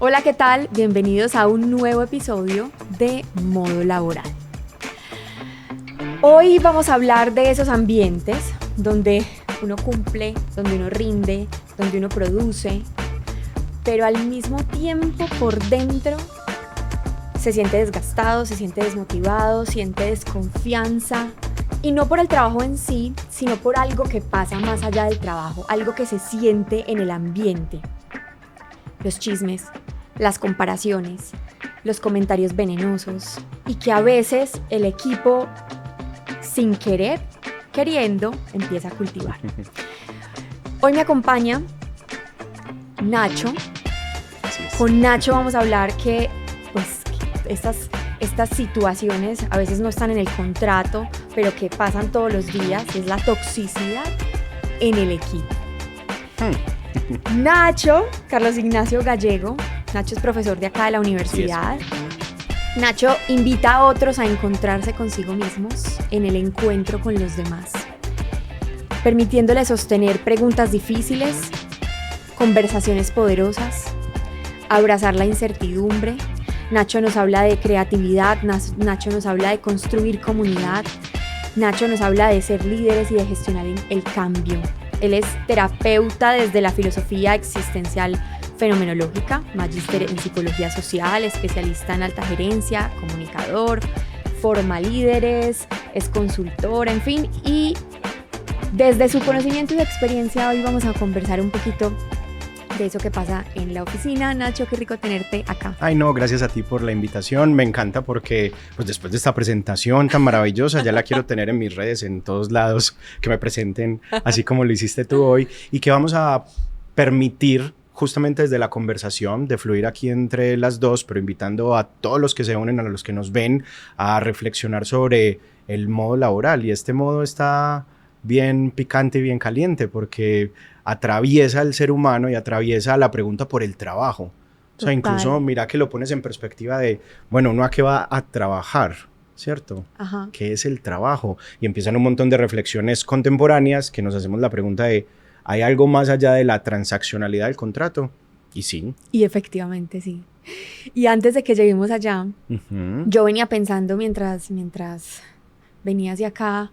Hola, ¿qué tal? Bienvenidos a un nuevo episodio de Modo Laboral. Hoy vamos a hablar de esos ambientes donde uno cumple, donde uno rinde, donde uno produce, pero al mismo tiempo por dentro se siente desgastado, se siente desmotivado, siente desconfianza. Y no por el trabajo en sí, sino por algo que pasa más allá del trabajo, algo que se siente en el ambiente. Los chismes, las comparaciones, los comentarios venenosos y que a veces el equipo, sin querer, queriendo, empieza a cultivar. Hoy me acompaña Nacho. Con Nacho vamos a hablar que estas situaciones a veces no están en el contrato, pero que pasan todos los días, es la toxicidad en el equipo. Nacho, Carlos Ignacio Gallego, Nacho es profesor de acá de la universidad. Nacho invita a otros a encontrarse consigo mismos en el encuentro con los demás, permitiéndoles sostener preguntas difíciles, conversaciones poderosas, abrazar la incertidumbre. Nacho nos habla de creatividad, Nacho nos habla de construir comunidad, Nacho nos habla de ser líderes y de gestionar el cambio. Él es terapeuta desde la filosofía existencial fenomenológica, magíster en psicología social, especialista en alta gerencia, comunicador, forma líderes, es consultor, en fin. Y desde su conocimiento y su experiencia hoy vamos a conversar un poquito de eso que pasa en la oficina. Nacho, qué rico tenerte acá. Ay, no, gracias a ti por la invitación. Me encanta porque pues después de esta presentación tan maravillosa, ya la quiero tener en mis redes, en todos lados, que me presenten así como lo hiciste tú hoy, y que vamos a permitir justamente desde la conversación de fluir aquí entre las dos, pero invitando a todos los que se unen, a los que nos ven, a reflexionar sobre el modo laboral. Y este modo está bien picante y bien caliente porque atraviesa el ser humano y atraviesa la pregunta por el trabajo. O sea, incluso mira que lo pones en perspectiva de, bueno, uno a qué va a trabajar, ¿cierto? Ajá. ¿Qué es el trabajo? Y empiezan un montón de reflexiones contemporáneas que nos hacemos la pregunta de, ¿hay algo más allá de la transaccionalidad del contrato? Y sí. Y efectivamente sí. Y antes de que lleguemos allá, yo venía pensando mientras venía hacia acá,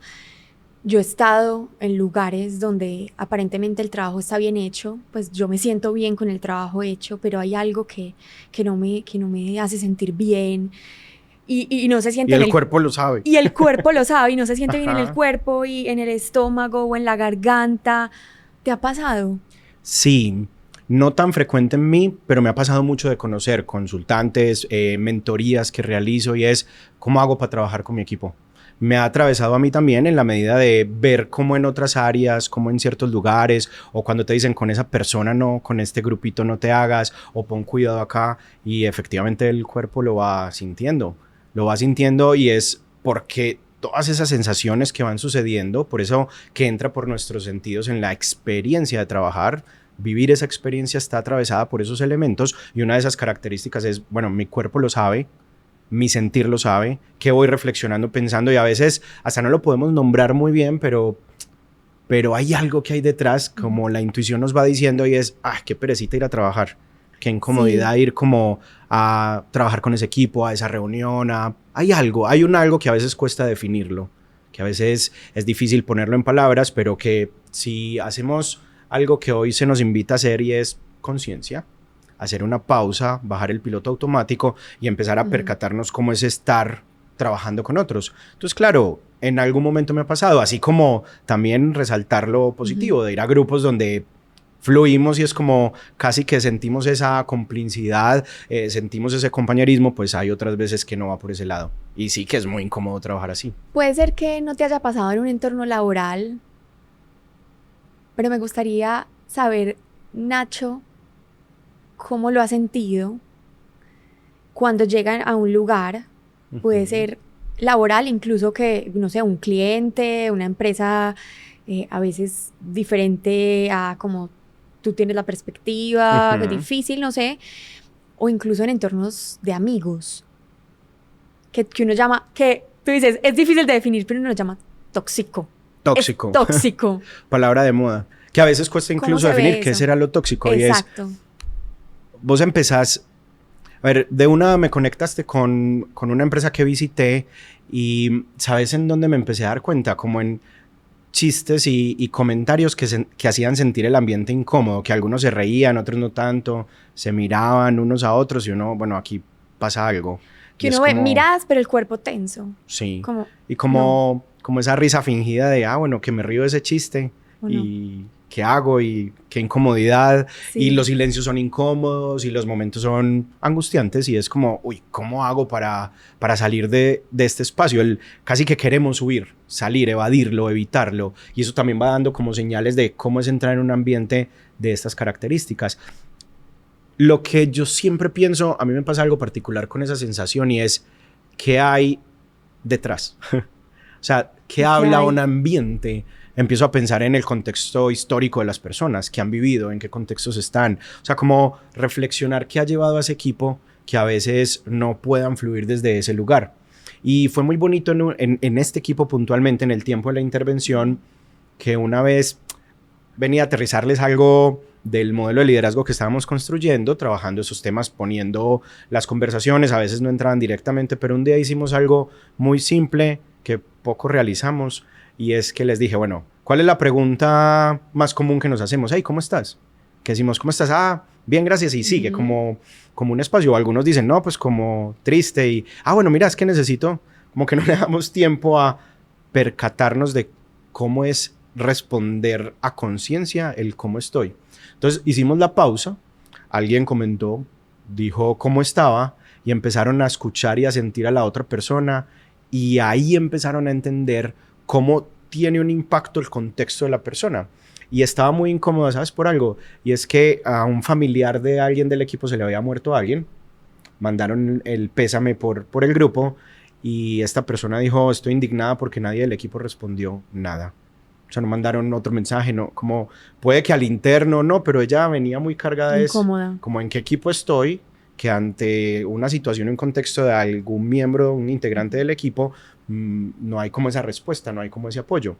yo he estado en lugares donde aparentemente el trabajo está bien hecho, pues yo me siento bien con el trabajo hecho, pero hay algo que no me hace sentir bien y no se siente... Y el cuerpo lo sabe. Y el cuerpo lo sabe y no se siente bien en el cuerpo y en el estómago o en la garganta. ¿Te ha pasado? Sí, no tan frecuente en mí, pero me ha pasado mucho de conocer consultantes, mentorías que realizo y es ¿cómo hago para trabajar con mi equipo? Me ha atravesado a mí también en la medida de ver cómo en otras áreas, cómo en ciertos lugares, o cuando te dicen con esa persona no, con este grupito no te hagas, o pon cuidado acá, y efectivamente el cuerpo lo va sintiendo y es porque todas esas sensaciones que van sucediendo, por eso que entra por nuestros sentidos en la experiencia de trabajar, vivir esa experiencia está atravesada por esos elementos y una de esas características es, bueno, mi cuerpo lo sabe, mi sentir lo sabe, que voy reflexionando, pensando y a veces hasta no lo podemos nombrar muy bien, pero hay algo que hay detrás, como la intuición nos va diciendo y es, qué perecita ir a trabajar, qué incomodidad ir como a trabajar con ese equipo, a esa reunión, hay algo que a veces cuesta definirlo, que a veces es difícil ponerlo en palabras, pero que si hacemos algo que hoy se nos invita a hacer y es conciencia, hacer una pausa, bajar el piloto automático y empezar a percatarnos cómo es estar trabajando con otros. Entonces, claro, en algún momento me ha pasado, así como también resaltar lo positivo, de ir a grupos donde fluimos y es como casi que sentimos esa complicidad, sentimos ese compañerismo, pues hay otras veces que no va por ese lado. Y sí que es muy incómodo trabajar así. Puede ser que no te haya pasado en un entorno laboral, pero me gustaría saber, Nacho, ¿cómo lo has sentido cuando llegan a un lugar? Puede ser laboral, incluso que, no sé, un cliente, una empresa a veces diferente a como tú tienes la perspectiva, difícil, no sé, o incluso en entornos de amigos, que uno llama, que tú dices, es difícil de definir, pero uno lo llama tóxico. Tóxico. Es tóxico. Palabra de moda. Que a veces cuesta incluso definir qué será lo tóxico. Exacto. Y es, vos empezás A ver, de una me conectaste con una empresa que visité y ¿sabes en dónde me empecé a dar cuenta? Como en chistes y comentarios que hacían sentir el ambiente incómodo, que algunos se reían, otros no tanto, se miraban unos a otros y uno, bueno, aquí pasa algo. Que Y es uno ve como, miradas, pero el cuerpo tenso. sí, Como, y no, como esa risa fingida de, bueno, que me río de ese chiste o no. y qué hago y qué incomodidad y Sí. los silencios son incómodos y los momentos son angustiantes y es como, uy, ¿cómo hago para salir de este espacio? Casi que queremos huir, salir, evadirlo, evitarlo y eso también va dando como señales de cómo es entrar en un ambiente de estas características. Lo que yo siempre pienso, a mí me pasa algo particular con esa sensación y es qué hay detrás. O sea, ¿qué ¿Qué habla un hay? ambiente? Empiezo a pensar en el contexto histórico de las personas, qué han vivido, en qué contextos están. O sea, como reflexionar qué ha llevado a ese equipo que a veces no puedan fluir desde ese lugar. Y fue muy bonito en este equipo puntualmente, en el tiempo de la intervención, que una vez venía a aterrizarles algo del modelo de liderazgo que estábamos construyendo, trabajando esos temas, poniendo las conversaciones, a veces no entraban directamente, pero un día hicimos algo muy simple que poco realizamos y es que les dije, bueno, ¿cuál es la pregunta más común que nos hacemos? Hey, ¿cómo estás? Que decimos, ¿cómo estás? Bien, gracias, y sigue como un espacio. Algunos dicen, no, pues como triste y, bueno, mira, es que necesito, como que no le damos tiempo a percatarnos de cómo es responder a conciencia el cómo estoy. Entonces hicimos la pausa, alguien comentó, dijo cómo estaba y empezaron a escuchar y a sentir a la otra persona y ahí empezaron a entender cómo tiene un impacto el contexto de la persona. Y estaba muy incómoda, ¿sabes? Por algo. Y es que a un familiar de alguien del equipo se le había muerto a alguien. Mandaron el pésame por el grupo y esta persona dijo, estoy indignada porque nadie del equipo respondió nada. O sea, no mandaron otro mensaje, no, como puede que al interno, no, pero ella venía muy cargada de Incómoda. como en qué equipo estoy, que ante una situación en contexto de algún miembro, un integrante del equipo, no hay como esa respuesta, no hay como ese apoyo.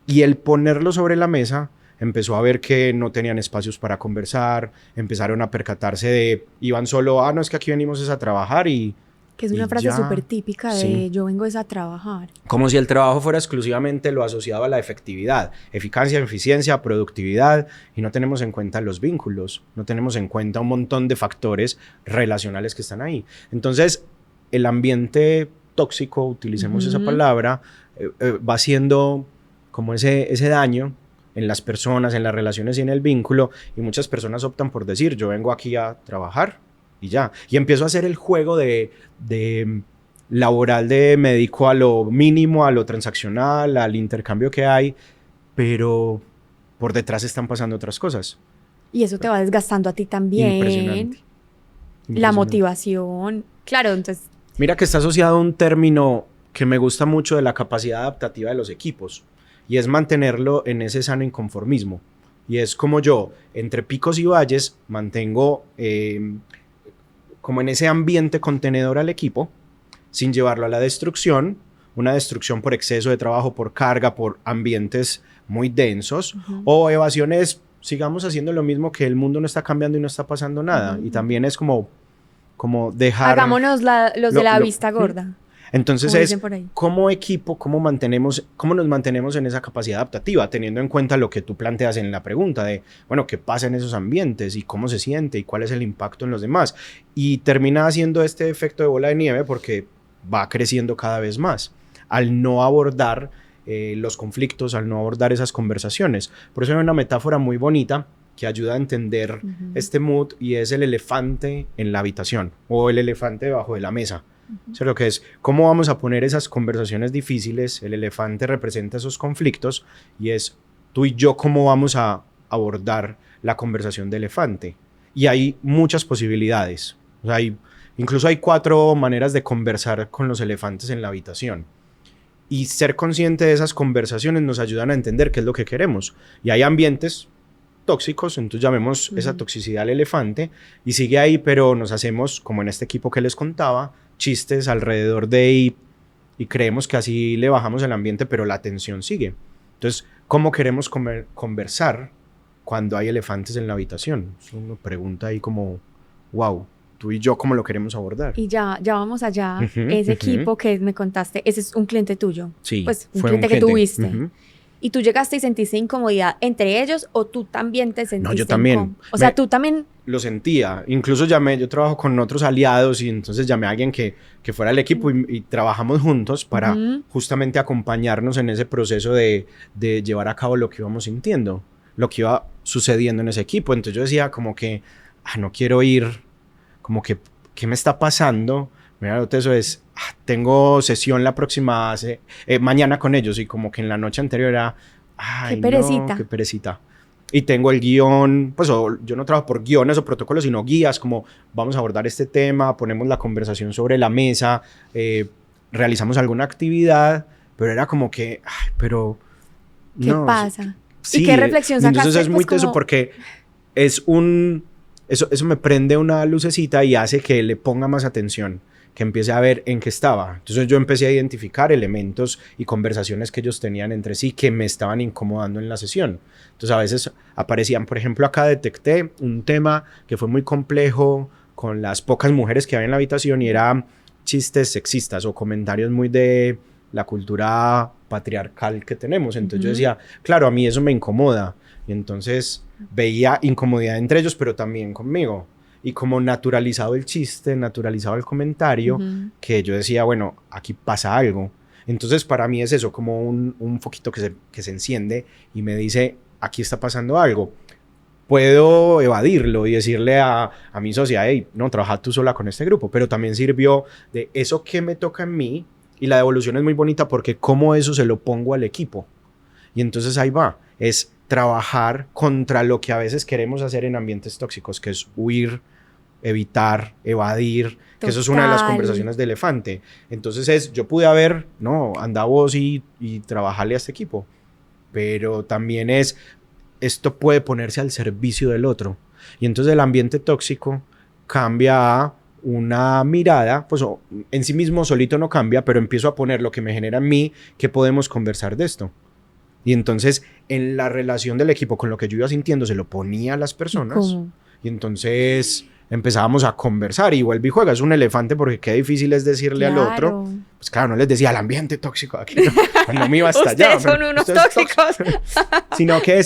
Y el ponerlo sobre la mesa, empezó a ver que no tenían espacios para conversar, empezaron a percatarse de, iban solo, no, es que aquí venimos es a trabajar Que es y una frase ya, súper típica de sí. yo vengo es a trabajar. Como si el trabajo fuera exclusivamente lo asociado a la efectividad, eficacia, eficiencia, productividad, y no tenemos en cuenta los vínculos, no tenemos en cuenta un montón de factores relacionales que están ahí. Entonces, el ambiente tóxico, utilicemos esa palabra, va haciendo como ese daño en las personas, en las relaciones y en el vínculo, y muchas personas optan por decir, yo vengo aquí a trabajar y ya. Y empiezo a hacer el juego de laboral de médico a lo mínimo, a lo transaccional, al intercambio que hay, pero por detrás están pasando otras cosas. Y eso te va desgastando a ti también. Impresionante. La motivación. Claro, entonces... Mira que está asociado a un término que me gusta mucho de la capacidad adaptativa de los equipos, y es mantenerlo en ese sano inconformismo. Y es como yo, entre picos y valles, mantengo como en ese ambiente contenedor al equipo, sin llevarlo a la destrucción, una destrucción por exceso de trabajo, por carga, por ambientes muy densos, o evasiones, sigamos haciendo lo mismo, que el mundo no está cambiando y no está pasando nada. Y también es como dejar... Hagámonos los de la vista gorda. Entonces es, como equipo, ¿cómo nos mantenemos en esa capacidad adaptativa? Teniendo en cuenta lo que tú planteas en la pregunta de, bueno, ¿qué pasa en esos ambientes? ¿Y cómo se siente? ¿Y cuál es el impacto en los demás? Y termina haciendo este efecto de bola de nieve porque va creciendo cada vez más al no abordar los conflictos, al no abordar esas conversaciones. Por eso hay una metáfora muy bonita que ayuda a entender este mood, y es el elefante en la habitación o el elefante debajo de la mesa. O sea, lo que es, ¿cómo vamos a poner esas conversaciones difíciles? El elefante representa esos conflictos y es tú y yo cómo vamos a abordar la conversación de elefante. Y hay muchas posibilidades. O sea, incluso hay 4 maneras de conversar con los elefantes en la habitación. Y ser consciente de esas conversaciones nos ayudan a entender qué es lo que queremos. Y hay ambientes tóxicos, entonces llamemos esa toxicidad al elefante, y sigue ahí, pero nos hacemos, como en este equipo que les contaba, chistes alrededor de y creemos que así le bajamos el ambiente, pero la tensión sigue. Entonces, ¿cómo queremos conversar cuando hay elefantes en la habitación? Es una pregunta ahí como, wow. tú y yo cómo lo queremos abordar. Y ya vamos allá. Ese equipo que me contaste, ese es un cliente tuyo. Sí, pues un fue cliente un que cliente. tuviste. ¿Y tú llegaste y sentiste incomodidad entre ellos o tú también te sentiste? No, yo también. O sea, tú también... Lo sentía. Incluso yo trabajo con otros aliados y entonces llamé a alguien que fuera el equipo y trabajamos juntos para justamente acompañarnos en ese proceso de llevar a cabo lo que íbamos sintiendo, lo que iba sucediendo en ese equipo. Entonces yo decía como que, no quiero ir, como que, ¿qué me está pasando? Mira, eso es, tengo sesión la próxima, mañana con ellos y como que en la noche anterior era, qué perecita. No, qué perecita. Y tengo el guión, pues yo no trabajo por guiones o protocolos, sino guías, como vamos a abordar este tema, ponemos la conversación sobre la mesa, realizamos alguna actividad, pero era como que, pero... ¿Qué pasa? Sí, ¿y qué reflexión sacaste? Entonces es muy teso porque eso me prende una lucecita y hace que le ponga más atención, que empiece a ver en qué estaba. Entonces yo empecé a identificar elementos y conversaciones que ellos tenían entre sí que me estaban incomodando en la sesión. Entonces a veces aparecían, por ejemplo, acá detecté un tema que fue muy complejo con las pocas mujeres que había en la habitación y eran chistes sexistas o comentarios muy de la cultura patriarcal que tenemos. Entonces yo decía, claro, a mí eso me incomoda. Y entonces veía incomodidad entre ellos, pero también conmigo. Y como naturalizado el chiste, naturalizado el comentario, que yo decía, bueno, aquí pasa algo. Entonces para mí es eso, como un foquito que se enciende y me dice, aquí está pasando algo. Puedo evadirlo y decirle a mi socia, hey, no, trabaja tú sola con este grupo, pero también sirvió de eso que me toca en mí y la devolución es muy bonita porque como eso se lo pongo al equipo. Y entonces ahí va, es trabajar contra lo que a veces queremos hacer en ambientes tóxicos, que es huir, evitar, evadir, que eso es una de las conversaciones de elefante. Entonces yo pude haber, no, anda vos y trabajarle a este equipo, pero también esto puede ponerse al servicio del otro. Y entonces el ambiente tóxico cambia a una mirada, pues en sí mismo solito no cambia, pero empiezo a poner lo que me genera en mí, que podemos conversar de esto. Y entonces en la relación del equipo con lo que yo iba sintiendo se lo ponía a las personas. ¿Cómo? Y entonces empezábamos a conversar y vuelve y juega. Es un elefante porque qué difícil es decirle al otro. Pues claro, no les decía el ambiente tóxico aquí, no me iba hasta allá. Ustedes son unos tóxicos. Sino que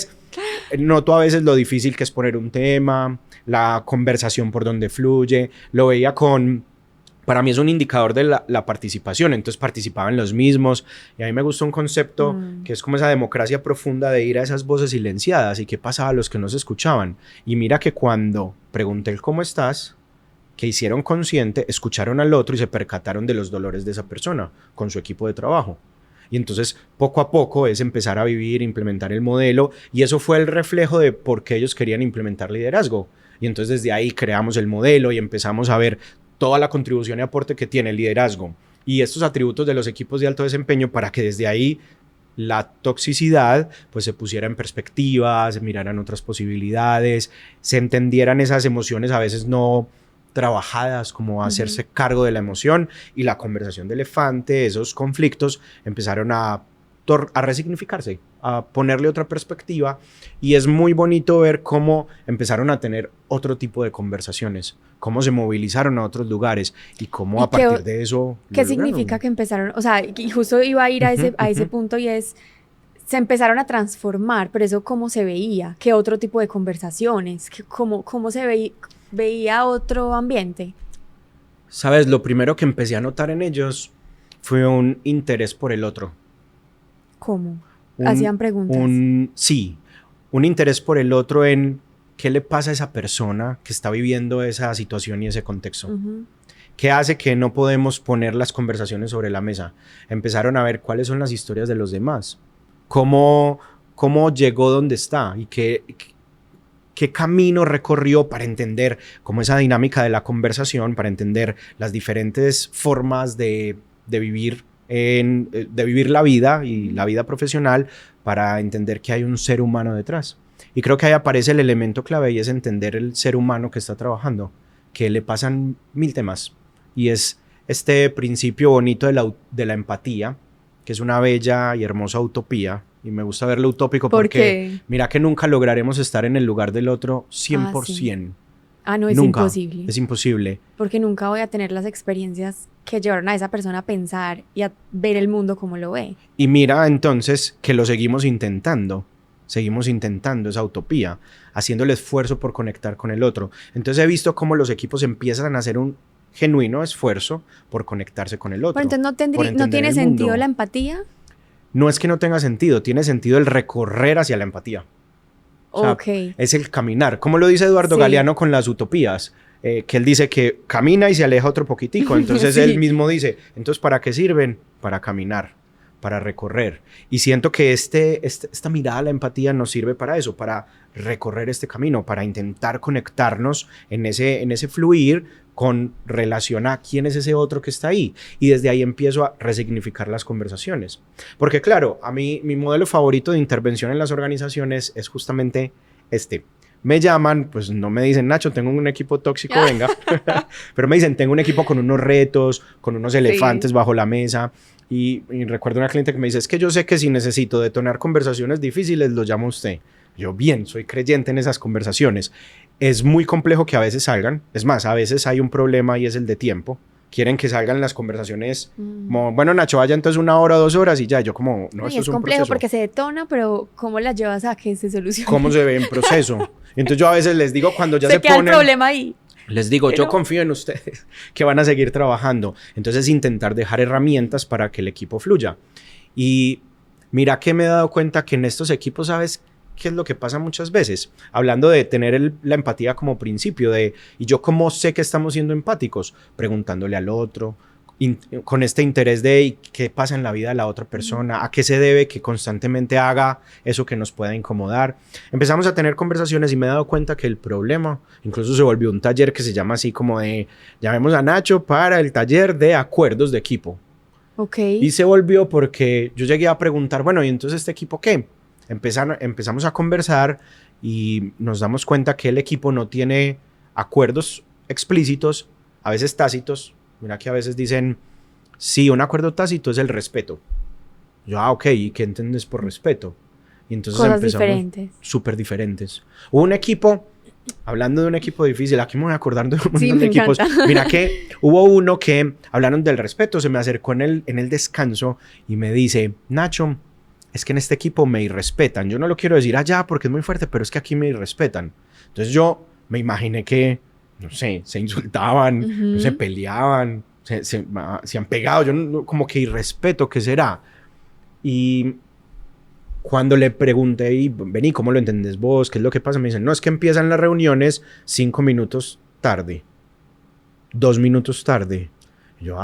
noto a veces lo difícil que es poner un tema, la conversación por donde fluye. Lo veía para mí es un indicador de la participación, entonces participaban los mismos y a mí me gusta un concepto que es como esa democracia profunda de ir a esas voces silenciadas y qué pasaba a los que no se escuchaban. Y mira que cuando pregunté el cómo estás, que hicieron consciente, escucharon al otro y se percataron de los dolores de esa persona con su equipo de trabajo. Y entonces poco a poco es empezar a vivir, implementar el modelo y eso fue el reflejo de por qué ellos querían implementar liderazgo. Y entonces desde ahí creamos el modelo y empezamos a ver toda la contribución y aporte que tiene el liderazgo y estos atributos de los equipos de alto desempeño para que desde ahí la toxicidad pues se pusiera en perspectiva, se miraran otras posibilidades, se entendieran esas emociones a veces no trabajadas, como hacerse cargo de la emoción y la conversación de elefante, esos conflictos empezaron a resignificarse, a ponerle otra perspectiva y es muy bonito ver cómo empezaron a tener otro tipo de conversaciones, cómo se movilizaron a otros lugares y cómo a partir de eso... ¿Qué significa que empezaron? O sea, y justo iba a ir a ese punto y es, se empezaron a transformar, pero eso cómo se veía, qué otro tipo de conversaciones, cómo se veía otro ambiente. Sabes, lo primero que empecé a notar en ellos fue un interés por el otro. ¿Cómo? Hacían preguntas. Sí, un interés por el otro en qué le pasa a esa persona que está viviendo esa situación y ese contexto. ¿Qué hace que no podemos poner las conversaciones sobre la mesa? Empezaron a ver cuáles son las historias de los demás, cómo llegó donde está y qué camino recorrió para entender cómo esa dinámica de la conversación, para entender las diferentes formas de vivir de vivir la vida y la vida profesional para entender que hay un ser humano detrás. Y creo que ahí aparece el elemento clave y es entender el ser humano que está trabajando, que le pasan 1000 temas. Y es este principio bonito de la empatía, que es una bella y hermosa utopía. Y me gusta verlo utópico porque mira que nunca lograremos estar en el lugar del otro 100%. Ah, no, es Nunca. imposible. Es imposible. Porque nunca voy a tener las experiencias que llevaron a esa persona a pensar y a ver el mundo como lo ve. Y mira entonces que lo seguimos intentando esa utopía, haciendo el esfuerzo por conectar con el otro. Entonces he visto cómo los equipos empiezan a hacer un genuino esfuerzo por conectarse con el otro. Pero entonces por no entender tiene el sentido mundo. la empatía. No es que no tenga sentido, tiene sentido el recorrer hacia la empatía. O sea, Ok. es el caminar. Como lo dice Eduardo Sí. Galeano con las utopías, que él dice que camina y se aleja otro poquitico. Entonces Sí. él mismo dice, entonces ¿para qué sirven? Para caminar, para recorrer. Y siento que esta mirada a la empatía nos sirve para eso, para recorrer este camino, para intentar conectarnos en ese fluir con relación a quién es ese otro que está ahí. Y desde ahí empiezo a resignificar las conversaciones. Porque claro, a mí mi modelo favorito de intervención en las organizaciones es justamente este. Me llaman, pues no me dicen, Nacho, tengo un equipo tóxico, venga. Pero me dicen, tengo un equipo con unos retos, con unos elefantes bajo la mesa. Y recuerdo una cliente que me dice, es que yo sé que si necesito detonar conversaciones difíciles, lo llamo a usted. Yo, bien, soy creyente en esas conversaciones. Es muy complejo que a veces salgan. Es más, a veces hay un problema y es el de tiempo. Quieren que salgan las conversaciones como, bueno, Nacho, vaya entonces 1 hora o 2 horas y ya. Yo como, no, esto Es es un complejo proceso. porque se detona, pero ¿cómo la llevas a que se solucione? ¿Cómo se ve en proceso? Entonces yo a veces les digo cuando ya se queda ponen... el problema ahí. Les digo, Pero... yo confío en ustedes, que van a seguir trabajando. Entonces, intentar dejar herramientas para que el equipo fluya. Y mira que me he dado cuenta que en estos equipos, ¿sabes qué es lo que pasa muchas veces? Hablando de tener la empatía como principio, ¿y yo cómo sé que estamos siendo empáticos? Preguntándole al otro, con este interés de qué pasa en la vida de la otra persona, a qué se debe que constantemente haga eso que nos pueda incomodar. Empezamos a tener conversaciones y me he dado cuenta que el problema, incluso se volvió un taller que se llama así como de, llamemos a Nacho para el taller de acuerdos de equipo. Ok. Y se volvió porque yo llegué a preguntar, bueno, ¿y entonces este equipo qué? Empezamos a conversar y nos damos cuenta que el equipo no tiene acuerdos explícitos, a veces tácitos. Mira que a veces dicen, sí, un acuerdo tácito es el respeto. Yo, ok, ¿y qué entiendes por respeto? Y entonces Cosas empezamos diferentes. súper diferentes. Hubo un equipo, hablando de un equipo difícil, aquí me voy acordando de un montón Sí, de me equipos. encanta. Mira que hubo uno que hablaron del respeto, se me acercó en el descanso y me dice, Nacho, es que en este equipo me irrespetan. Yo no lo quiero decir allá porque es muy fuerte, pero es que aquí me irrespetan. Entonces yo me imaginé que, no sé, se insultaban, no se peleaban, se han pegado. Yo como que irrespeto, ¿qué será? Y cuando le pregunté, y vení, ¿cómo lo entendés vos? ¿Qué es lo que pasa? Me dicen, no, es que empiezan las reuniones 5 minutos tarde, 2 minutos tarde. Y yo,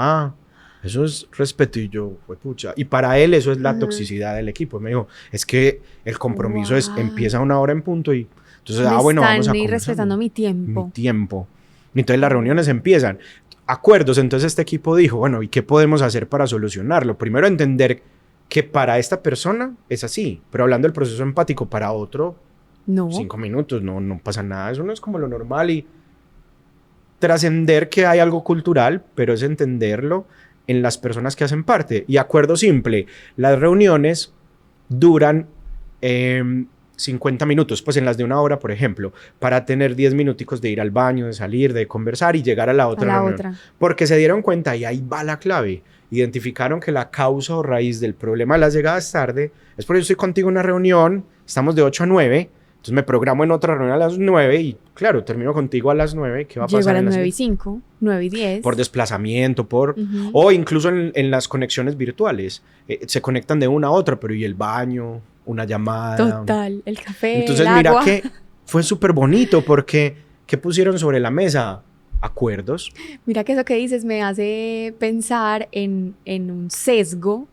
eso es respeto. Y yo, pucha. Y para él eso es la toxicidad del equipo. Me dijo, es que el compromiso es, empieza 1 hora en punto y entonces, bueno, vamos a Están respetando mi tiempo. Mi tiempo. Y entonces las reuniones empiezan. Acuerdos. Entonces este equipo dijo, bueno, ¿y qué podemos hacer para solucionarlo? Primero entender que para esta persona es así, pero hablando del proceso empático, para otro, No. 5 minutos, no pasa nada. Eso no es como lo normal y trascender que hay algo cultural, pero es entenderlo en las personas que hacen parte. Y acuerdo simple, las reuniones duran 50 minutos, pues en las de 1 hora, por ejemplo, para tener 10 minuticos de ir al baño, de salir, de conversar y llegar a la otra reunión. Porque se dieron cuenta, y ahí va la clave, identificaron que la causa o raíz del problema de las llegadas tarde es por eso estoy contigo en una reunión, estamos de 8 a 9, entonces me programo en otra reunión a las 9 y claro, termino contigo a las 9, ¿qué va a pasar? Llego a las 9 y 5, 9 y 10. Por desplazamiento, o incluso en las conexiones virtuales, se conectan de una a otra, pero ¿y el baño? Una llamada. Total, el café, entonces, el mira agua. que fue súper bonito porque ¿qué pusieron sobre la mesa? Acuerdos. Mira que eso que dices me hace pensar en un sesgo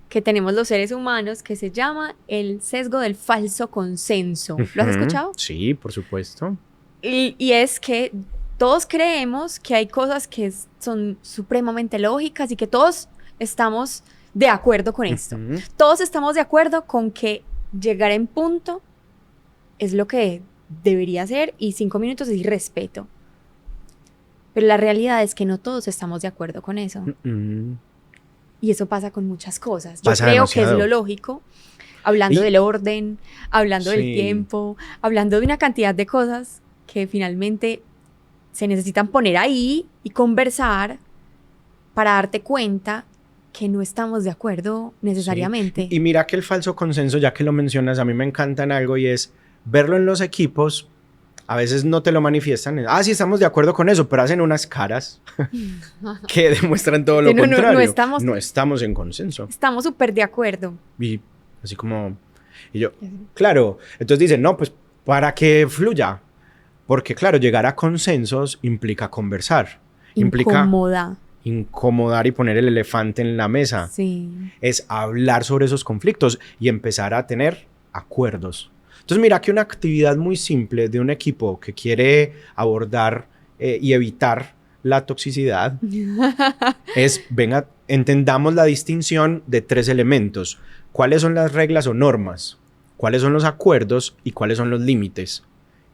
que tenemos los seres humanos que se llama el sesgo del falso consenso. ¿Lo has escuchado? Sí, por supuesto. Y es que todos creemos que hay cosas que son supremamente lógicas y que todos estamos de acuerdo con esto. Todos estamos de acuerdo con que llegar en punto es lo que debería ser y 5 minutos es irrespeto. Pero la realidad es que no todos estamos de acuerdo con eso. Y eso pasa con muchas cosas. Yo creo demasiado. Que es lo lógico, hablando del orden, hablando del tiempo, hablando de una cantidad de cosas que finalmente se necesitan poner ahí y conversar para darte cuenta que no estamos de acuerdo necesariamente. Sí. Y mira que el falso consenso, ya que lo mencionas, a mí me encanta en algo y es verlo en los equipos. A veces no te lo manifiestan. Sí, estamos de acuerdo con eso, pero hacen unas caras que demuestran todo lo contrario. No estamos en consenso. Estamos súper de acuerdo. Y así como... Y yo, claro. Entonces dicen, no, pues para que fluya. Porque claro, llegar a consensos implica conversar. Implica incomodar y poner el elefante en la mesa. Sí. Es hablar sobre esos conflictos y empezar a tener acuerdos. Entonces mira que una actividad muy simple de un equipo que quiere abordar y evitar la toxicidad es, venga, entendamos la distinción de 3 elementos. ¿Cuáles son las reglas o normas? ¿Cuáles son los acuerdos? ¿Y cuáles son los límites?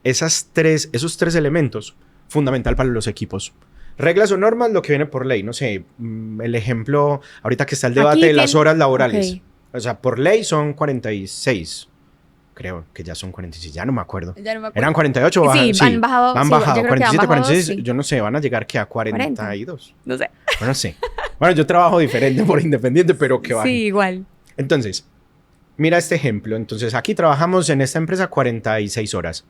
Esos tres elementos, fundamental para los equipos. Reglas o normas, lo que viene por ley. No sé, el ejemplo, ahorita que está el debate de las horas laborales. Okay. O sea, por ley son 46. Creo que ya son 46, ya no me acuerdo. ¿Eran 48 o bajan? Sí, han bajado. Han bajado, sí, 47, 46, sí. Yo no sé, van a llegar que a 42. 40. No sé. Bueno, sí. Bueno, yo trabajo diferente por independiente, pero que bajen. Sí, igual. Entonces, mira este ejemplo. Entonces, aquí trabajamos en esta empresa 46 horas.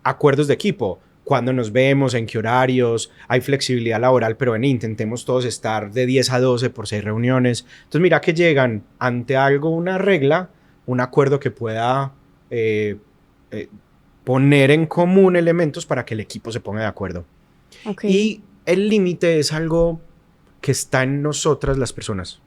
Acuerdos de equipo. Cuándo nos vemos, en qué horarios, hay flexibilidad laboral, pero intentemos todos estar de 10 a 12 por 6 reuniones. Entonces, mira que llegan ante algo, una regla, un acuerdo que pueda poner en común elementos para que el equipo se ponga de acuerdo. Okay. Y el límite es algo que está en nosotras las personas.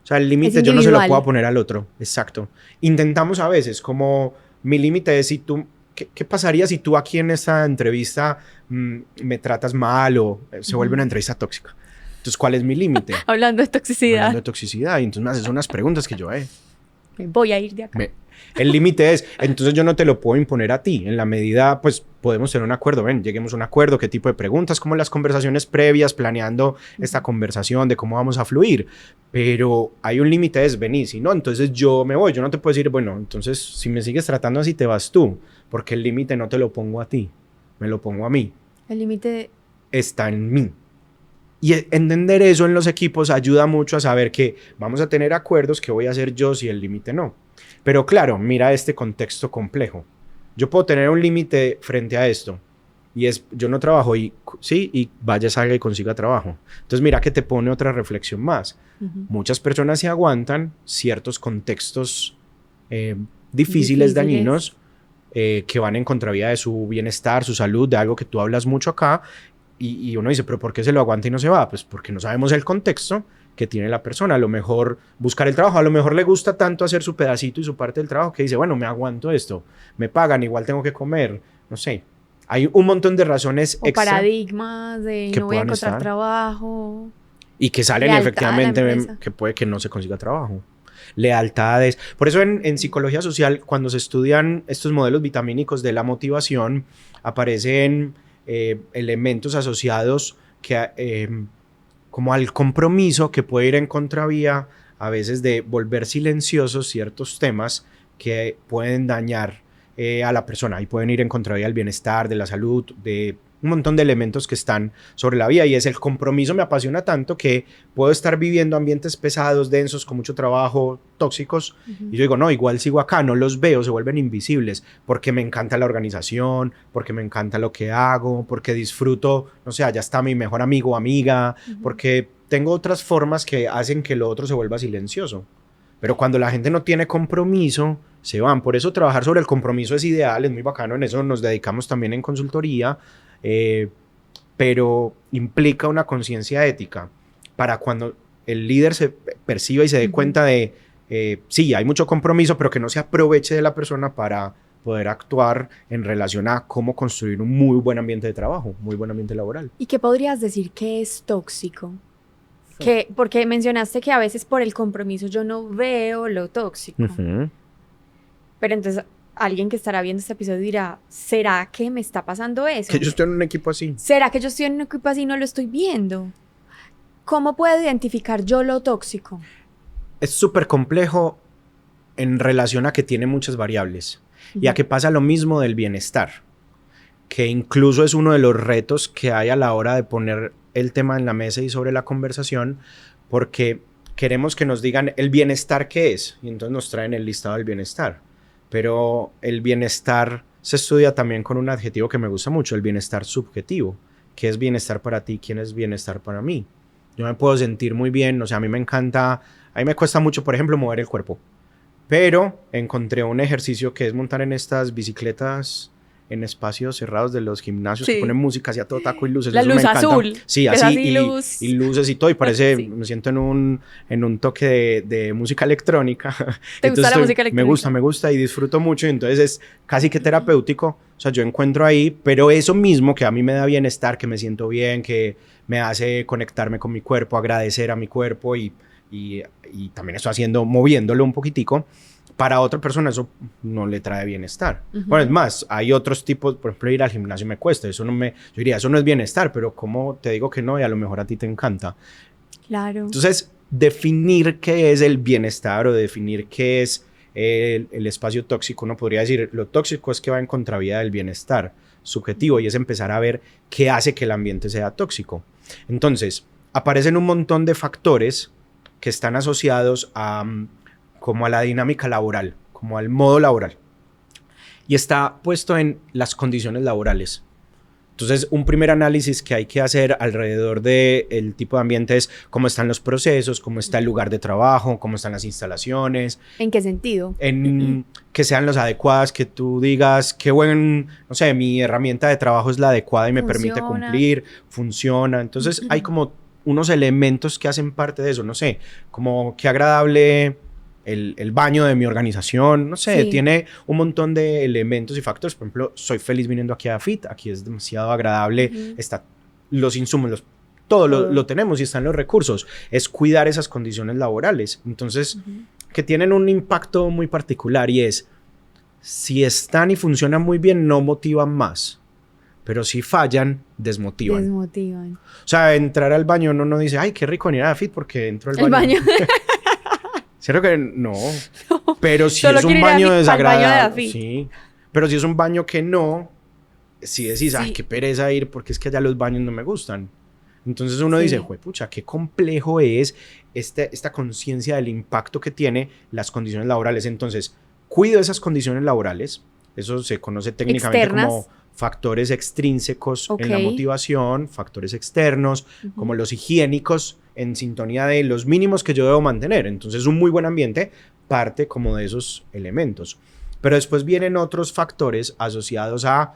O sea, el límite yo no se lo puedo poner al otro. Exacto. Intentamos a veces, como mi límite es si tú... ¿Qué pasaría si tú aquí en esta entrevista me tratas mal o se vuelve una entrevista tóxica? Entonces, ¿cuál es mi límite? Hablando de toxicidad. Hablando de toxicidad. Y entonces me haces unas preguntas que yo... Me voy a ir de acá. El límite es, entonces yo no te lo puedo imponer a ti. En la medida, pues, podemos tener un acuerdo. Ven, lleguemos a un acuerdo. ¿Qué tipo de preguntas? Como las conversaciones previas, planeando esta conversación de cómo vamos a fluir. Pero hay un límite, es venir. Si no, entonces yo me voy. Yo no te puedo decir, bueno, entonces si me sigues tratando así, te vas tú. Porque el límite no te lo pongo a ti. Me lo pongo a mí. El límite está en mí. Y entender eso en los equipos ayuda mucho a saber que vamos a tener acuerdos que voy a hacer yo si el límite no. Pero claro, mira este contexto complejo. Yo puedo tener un límite frente a esto. Y es, yo no trabajo y vaya, salga y consiga trabajo. Entonces mira que te pone otra reflexión más. Muchas personas se aguantan ciertos contextos difíciles, dañinos, que van en contravía de su bienestar, su salud, de algo que tú hablas mucho acá. Y uno dice, ¿pero por qué se lo aguanta y no se va? Pues porque no sabemos el contexto que tiene la persona. A lo mejor buscar el trabajo, a lo mejor le gusta tanto hacer su pedacito y su parte del trabajo que dice, bueno, me aguanto esto, me pagan, igual tengo que comer, no sé. Hay un montón de razones o paradigmas de no voy a encontrar trabajo. Y que salen y efectivamente ven que puede que no se consiga trabajo. Lealtades. Por eso en psicología social, cuando se estudian estos modelos vitamínicos de la motivación, aparecen elementos asociados que, como al compromiso, que puede ir en contravía a veces de volver silenciosos ciertos temas que pueden dañar a la persona y pueden ir en contravía del bienestar, de la salud, de un montón de elementos que están sobre la vía. Y es el compromiso me apasiona tanto que puedo estar viviendo ambientes pesados, densos, con mucho trabajo, tóxicos, y yo digo, no, igual sigo acá, no los veo, se vuelven invisibles, porque me encanta la organización, porque me encanta lo que hago, porque disfruto, no sé, allá está mi mejor amigo o amiga, porque tengo otras formas que hacen que lo otro se vuelva silencioso. Pero cuando la gente no tiene compromiso, se van. Por eso trabajar sobre el compromiso es ideal, es muy bacano, en eso nos dedicamos también en consultoría, pero implica una conciencia ética para cuando el líder se perciba y se dé cuenta de, sí, hay mucho compromiso, pero que no se aproveche de la persona para poder actuar en relación a cómo construir un muy buen ambiente de trabajo, muy buen ambiente laboral. ¿Y qué podrías decir que es tóxico? Porque mencionaste que a veces por el compromiso yo no veo lo tóxico. Pero entonces alguien que estará viendo este episodio dirá, ¿será que me está pasando eso? Que yo estoy en un equipo así. ¿Será que yo estoy en un equipo así y no lo estoy viendo? ¿Cómo puedo identificar yo lo tóxico? Es súper complejo en relación a que tiene muchas variables y a que pasa lo mismo del bienestar. que incluso es uno de los retos que hay a la hora de poner el tema en la mesa y sobre la conversación, porque queremos que nos digan el bienestar qué es, y entonces nos traen el listado del bienestar. Pero el bienestar se estudia también con un adjetivo que me gusta mucho, el bienestar subjetivo. ¿Qué es bienestar para ti? ¿Quién es bienestar para mí? Yo me puedo sentir muy bien, o sea, a mí me encanta, a mí me cuesta mucho, por ejemplo, mover el cuerpo. Pero encontré un ejercicio que es montar en estas bicicletas en espacios cerrados de los gimnasios que ponen música así a todo taco y luces. La eso luz me encanta. azul. Sí, así y luces y todo. Y parece, me siento en un toque de música electrónica. ¿Te gusta la música electrónica? Me gusta y disfruto mucho. Y entonces es casi que terapéutico. O sea, yo encuentro ahí, pero eso mismo que a mí me da bienestar, que me siento bien, que me hace conectarme con mi cuerpo, agradecer a mi cuerpo y también estoy moviéndolo un poquitico. Para otra persona eso no le trae bienestar. Bueno, es más, hay otros tipos, por ejemplo, ir al gimnasio me cuesta. Yo diría, eso no es bienestar, pero ¿cómo te digo que no? Y a lo mejor a ti te encanta. Claro. Entonces, definir qué es el bienestar o definir qué es el espacio tóxico, uno podría decir, lo tóxico es que va en contravía del bienestar subjetivo y es empezar a ver qué hace que el ambiente sea tóxico. Entonces, aparecen un montón de factores que están asociados como a la dinámica laboral, como al modo laboral. Y está puesto en las condiciones laborales. Entonces, un primer análisis que hay que hacer alrededor del tipo de ambiente es cómo están los procesos, cómo está el lugar de trabajo, cómo están las instalaciones. ¿En qué sentido? En que sean los adecuadas, que tú digas, qué buen, no sé, mi herramienta de trabajo es la adecuada y me permite cumplir, funciona. Entonces, hay como unos elementos que hacen parte de eso, no sé, como qué agradable el baño de mi organización, no sé, tiene un montón de elementos y factores. Por ejemplo, soy feliz viniendo aquí a FIT, aquí es demasiado agradable, está los insumos, todo lo tenemos y están los recursos. Es cuidar esas condiciones laborales. Entonces, que tienen un impacto muy particular y es, si están y funcionan muy bien, no motivan más. Pero si fallan, desmotivan. Desmotivan. O sea, entrar al baño no dice, ay, qué rico venir a FIT porque entro al baño. Cierto que no, pero si es un baño desagradable, sí, pero si es un baño que no, si decís, ay, qué pereza ir porque es que allá los baños no me gustan. Entonces uno dice, pucha, qué complejo es esta conciencia del impacto que tiene las condiciones laborales. Entonces, cuido esas condiciones laborales, eso se conoce técnicamente como factores extrínsecos en la motivación, factores externos, como los higiénicos, en sintonía de los mínimos que yo debo mantener. Entonces, un muy buen ambiente parte como de esos elementos. Pero después vienen otros factores asociados a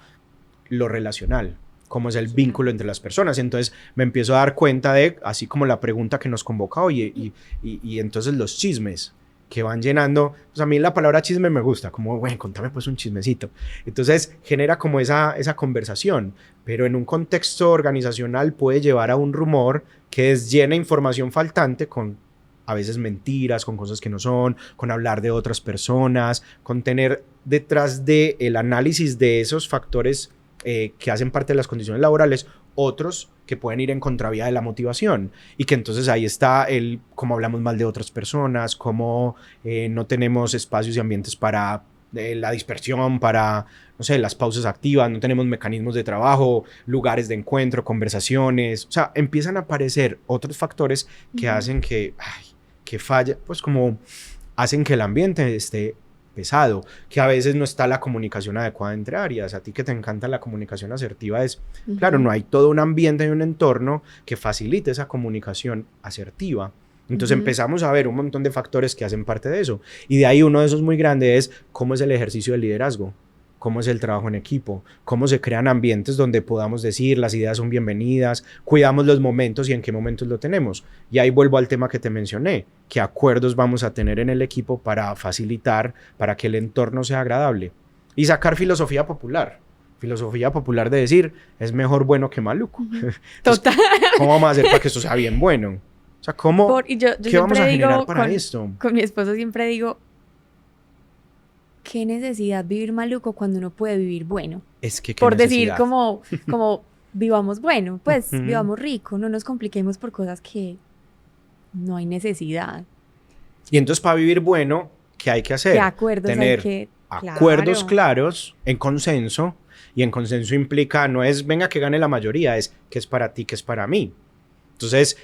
lo relacional, como es el vínculo entre las personas. Entonces, me empiezo a dar cuenta de, así como la pregunta que nos convoca hoy, y entonces los chismes que van llenando, pues a mí la palabra chisme me gusta, como, bueno, contame pues un chismecito. Entonces genera como esa conversación, pero en un contexto organizacional puede llevar a un rumor que llena información faltante con a veces mentiras, con cosas que no son, con hablar de otras personas, con tener detrás del análisis de esos factores que hacen parte de las condiciones laborales, otros que pueden ir en contravía de la motivación y que entonces ahí está cómo hablamos mal de otras personas, cómo no tenemos espacios y ambientes para la dispersión, para, no sé, las pausas activas, no tenemos mecanismos de trabajo, lugares de encuentro, conversaciones, o sea, empiezan a aparecer otros factores que hacen que falle, pues como hacen que el ambiente esté pesado, que a veces no está la comunicación adecuada entre áreas. A ti que te encanta la comunicación asertiva claro, no hay todo un ambiente y un entorno que facilite esa comunicación asertiva. Entonces empezamos a ver un montón de factores que hacen parte de eso. Y de ahí uno de esos muy grande es cómo es el ejercicio del liderazgo, cómo es el trabajo en equipo, cómo se crean ambientes donde podamos decir las ideas son bienvenidas, cuidamos los momentos y en qué momentos lo tenemos. Y ahí vuelvo al tema que te mencioné, qué acuerdos vamos a tener en el equipo para facilitar, para que el entorno sea agradable. Y sacar filosofía popular de decir, es mejor bueno que maluco. Total. ¿Cómo vamos a hacer para que esto sea bien bueno? O sea, ¿qué vamos a generar para esto? Con mi esposo siempre digo, ¿qué necesidad vivir maluco cuando uno puede vivir bueno? Es que por decir como vivamos bueno, pues vivamos rico, no nos compliquemos por cosas que no hay necesidad. Y entonces para vivir bueno, ¿qué hay que hacer? ¿Qué acuerdos Tener hay que acuerdos claros, en consenso, Y en consenso implica, no es venga que gane la mayoría, es qué es para ti, qué es para mí. Entonces,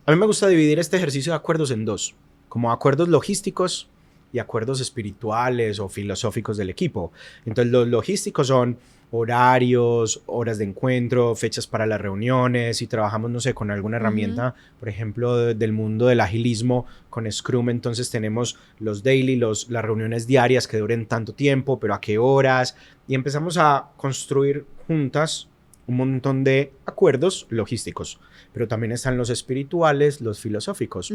a mí me gusta dividir este ejercicio de acuerdos en dos, como acuerdos logísticos y acuerdos espirituales o filosóficos del equipo. Entonces, los logísticos son horarios, horas de encuentro, fechas para las reuniones. Si trabajamos, no sé, con alguna herramienta, por ejemplo, del mundo del agilismo, con Scrum, entonces tenemos los daily, las reuniones diarias que duren tanto tiempo, pero a qué horas. Y empezamos a construir juntas un montón de acuerdos logísticos, pero también están los espirituales, los filosóficos.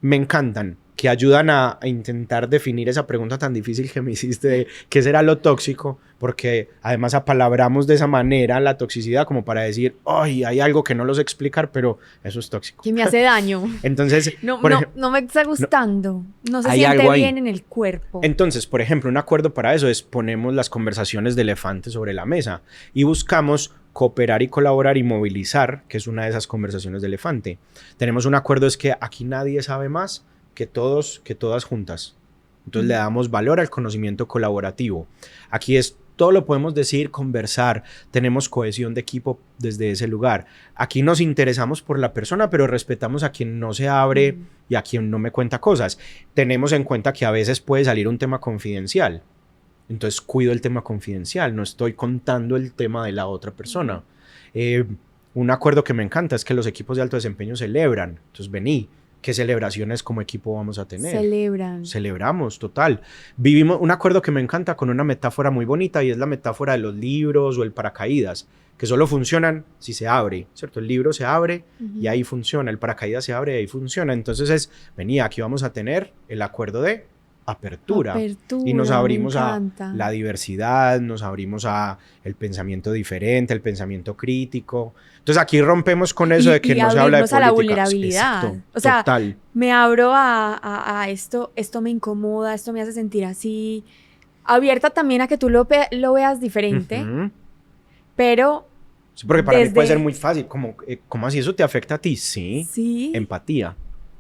Me encantan, que ayudan a intentar definir esa pregunta tan difícil que me hiciste de qué será lo tóxico, porque además apalabramos de esa manera la toxicidad como para decir, ay, hay algo que no lo sé explicar, pero eso es tóxico. Que me hace daño. Entonces, no me está gustando. No se hay siente algo bien ahí en el cuerpo. Entonces, por ejemplo, un acuerdo para eso es ponemos las conversaciones de elefante sobre la mesa y buscamos cooperar y colaborar y movilizar, que es una de esas conversaciones de elefante. Tenemos un acuerdo, es que aquí nadie sabe más que todos, que todas juntas. Entonces le damos valor al conocimiento colaborativo. Aquí es todo lo podemos decir, conversar, tenemos cohesión de equipo desde ese lugar. Aquí nos interesamos por la persona, pero respetamos a quien no se abre y a quien no me cuenta cosas. Tenemos en cuenta que a veces puede salir un tema confidencial. Entonces cuido el tema confidencial, no estoy contando el tema de la otra persona. Un acuerdo que me encanta es que los equipos de alto desempeño celebran. Entonces vení, ¿qué celebraciones como equipo vamos a tener? Celebramos, total. Vivimos un acuerdo que me encanta con una metáfora muy bonita y es la metáfora de los libros o el paracaídas, que solo funcionan si se abre, ¿cierto? El libro se abre y ahí funciona, el paracaídas se abre y ahí funciona. Entonces vení, aquí vamos a tener el acuerdo de apertura y nos abrimos a la diversidad, nos abrimos a el pensamiento diferente, el pensamiento crítico. Entonces aquí rompemos con eso de que no se habla de política. A la vulnerabilidad. Exacto, o sea, total. Me abro a esto me incomoda, esto me hace sentir así, abierta también a que tú lo veas diferente, pero sí, porque para mí puede ser muy fácil, como así eso te afecta a ti, sí. Empatía.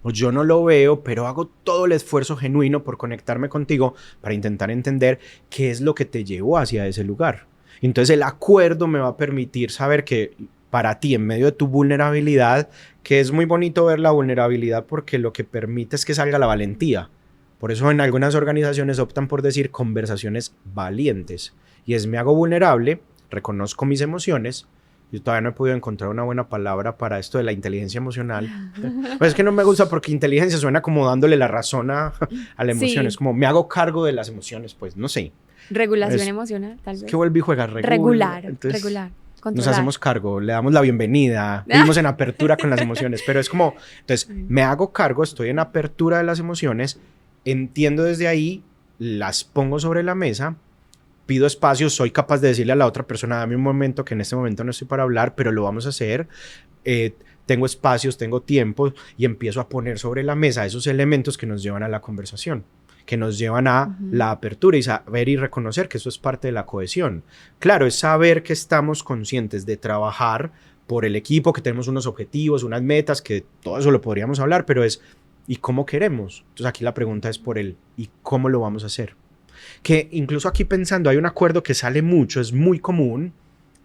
Yo no lo veo, pero hago todo el esfuerzo genuino por conectarme contigo para intentar entender qué es lo que te llevó hacia ese lugar. Entonces el acuerdo me va a permitir saber que para ti, en medio de tu vulnerabilidad, que es muy bonito ver la vulnerabilidad porque lo que permite es que salga la valentía. Por eso en algunas organizaciones optan por decir conversaciones valientes. Y me hago vulnerable, reconozco mis emociones. Yo todavía no he podido encontrar una buena palabra para esto de la inteligencia emocional. Pues es que no me gusta porque inteligencia suena como dándole la razón a la emoción. Es como me hago cargo de las emociones, pues no sé. Regulación emocional, tal vez. ¿Qué vuelve y juega? Regular. Controlar. Nos hacemos cargo, le damos la bienvenida, vivimos en apertura con las emociones, pero es como, entonces me hago cargo, estoy en apertura de las emociones, entiendo desde ahí, las pongo sobre la mesa, pido espacio, soy capaz de decirle a la otra persona, dame un momento, que en este momento no estoy para hablar, pero lo vamos a hacer. Tengo espacios, tengo tiempo y empiezo a poner sobre la mesa esos elementos que nos llevan a la conversación, que nos llevan a la apertura y saber y reconocer que eso es parte de la cohesión. Claro, es saber que estamos conscientes de trabajar por el equipo, que tenemos unos objetivos, unas metas, que todo eso lo podríamos hablar, pero es ¿y cómo queremos? Entonces aquí la pregunta es por el ¿y cómo lo vamos a hacer? Que incluso aquí pensando, hay un acuerdo que sale mucho, es muy común,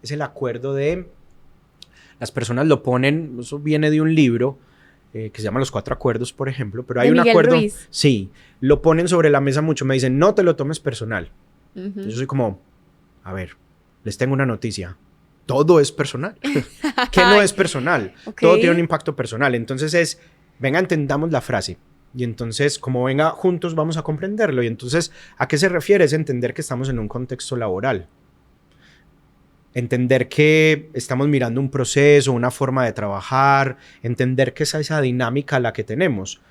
es el acuerdo de, las personas lo ponen, eso viene de un libro que se llama Los 4 Acuerdos, por ejemplo, pero hay un acuerdo, Ruiz. Sí, lo ponen sobre la mesa mucho, me dicen, no te lo tomes personal. Yo soy como, a ver, les tengo una noticia, todo es personal. ¿Qué no es personal? Okay. Todo tiene un impacto personal, entonces venga, entendamos la frase. Y entonces, como venga, juntos vamos a comprenderlo. Y entonces, ¿a qué se refiere? Es entender que estamos en un contexto laboral. Entender que estamos mirando un proceso, una forma de trabajar. Entender que es esa dinámica la que tenemos.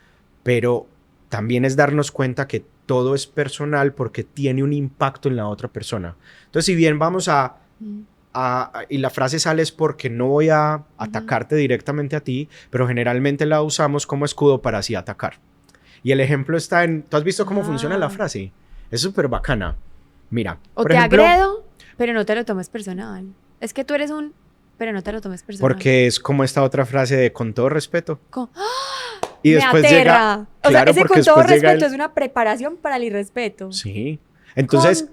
Pero también es darnos cuenta que todo es personal porque tiene un impacto en la otra persona. Entonces, si bien vamos y la frase sale es porque no voy a atacarte directamente a ti, pero generalmente la usamos como escudo para así atacar. Y el ejemplo está en, ¿tú has visto cómo funciona la frase? Es súper bacana. Mira, o por ejemplo, agredo, pero no te lo tomes personal. Es que tú eres pero no te lo tomes personal. Porque es como esta otra frase de con todo respeto. Y después llega... O sea, ese con todo respeto es una preparación para el irrespeto. Sí. Entonces,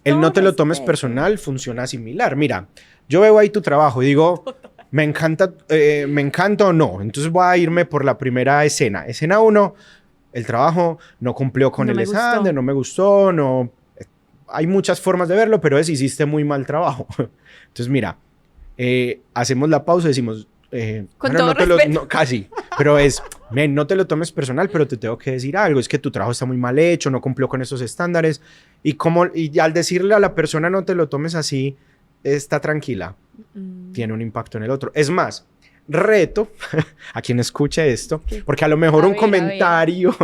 el no te lo tomes respeto. personal funciona similar. Mira, yo veo ahí tu trabajo y digo, me encanta o no. Entonces voy a irme por la primera escena. Escena 1, el trabajo no cumplió con No el me examen, gustó. no me gustó, no. Hay muchas formas de verlo, pero es hiciste muy mal trabajo. Entonces, mira, hacemos la pausa y decimos, Con bueno, todo no te lo, respeto. no, casi, pero es, men, no te lo tomes personal, pero te tengo que decir algo, es que tu trabajo está muy mal hecho, no cumplió con esos estándares, y al decirle a la persona no te lo tomes así, está tranquila, tiene un impacto en el otro. Es más, reto a quien escuche esto, porque a lo mejor A un ver, comentario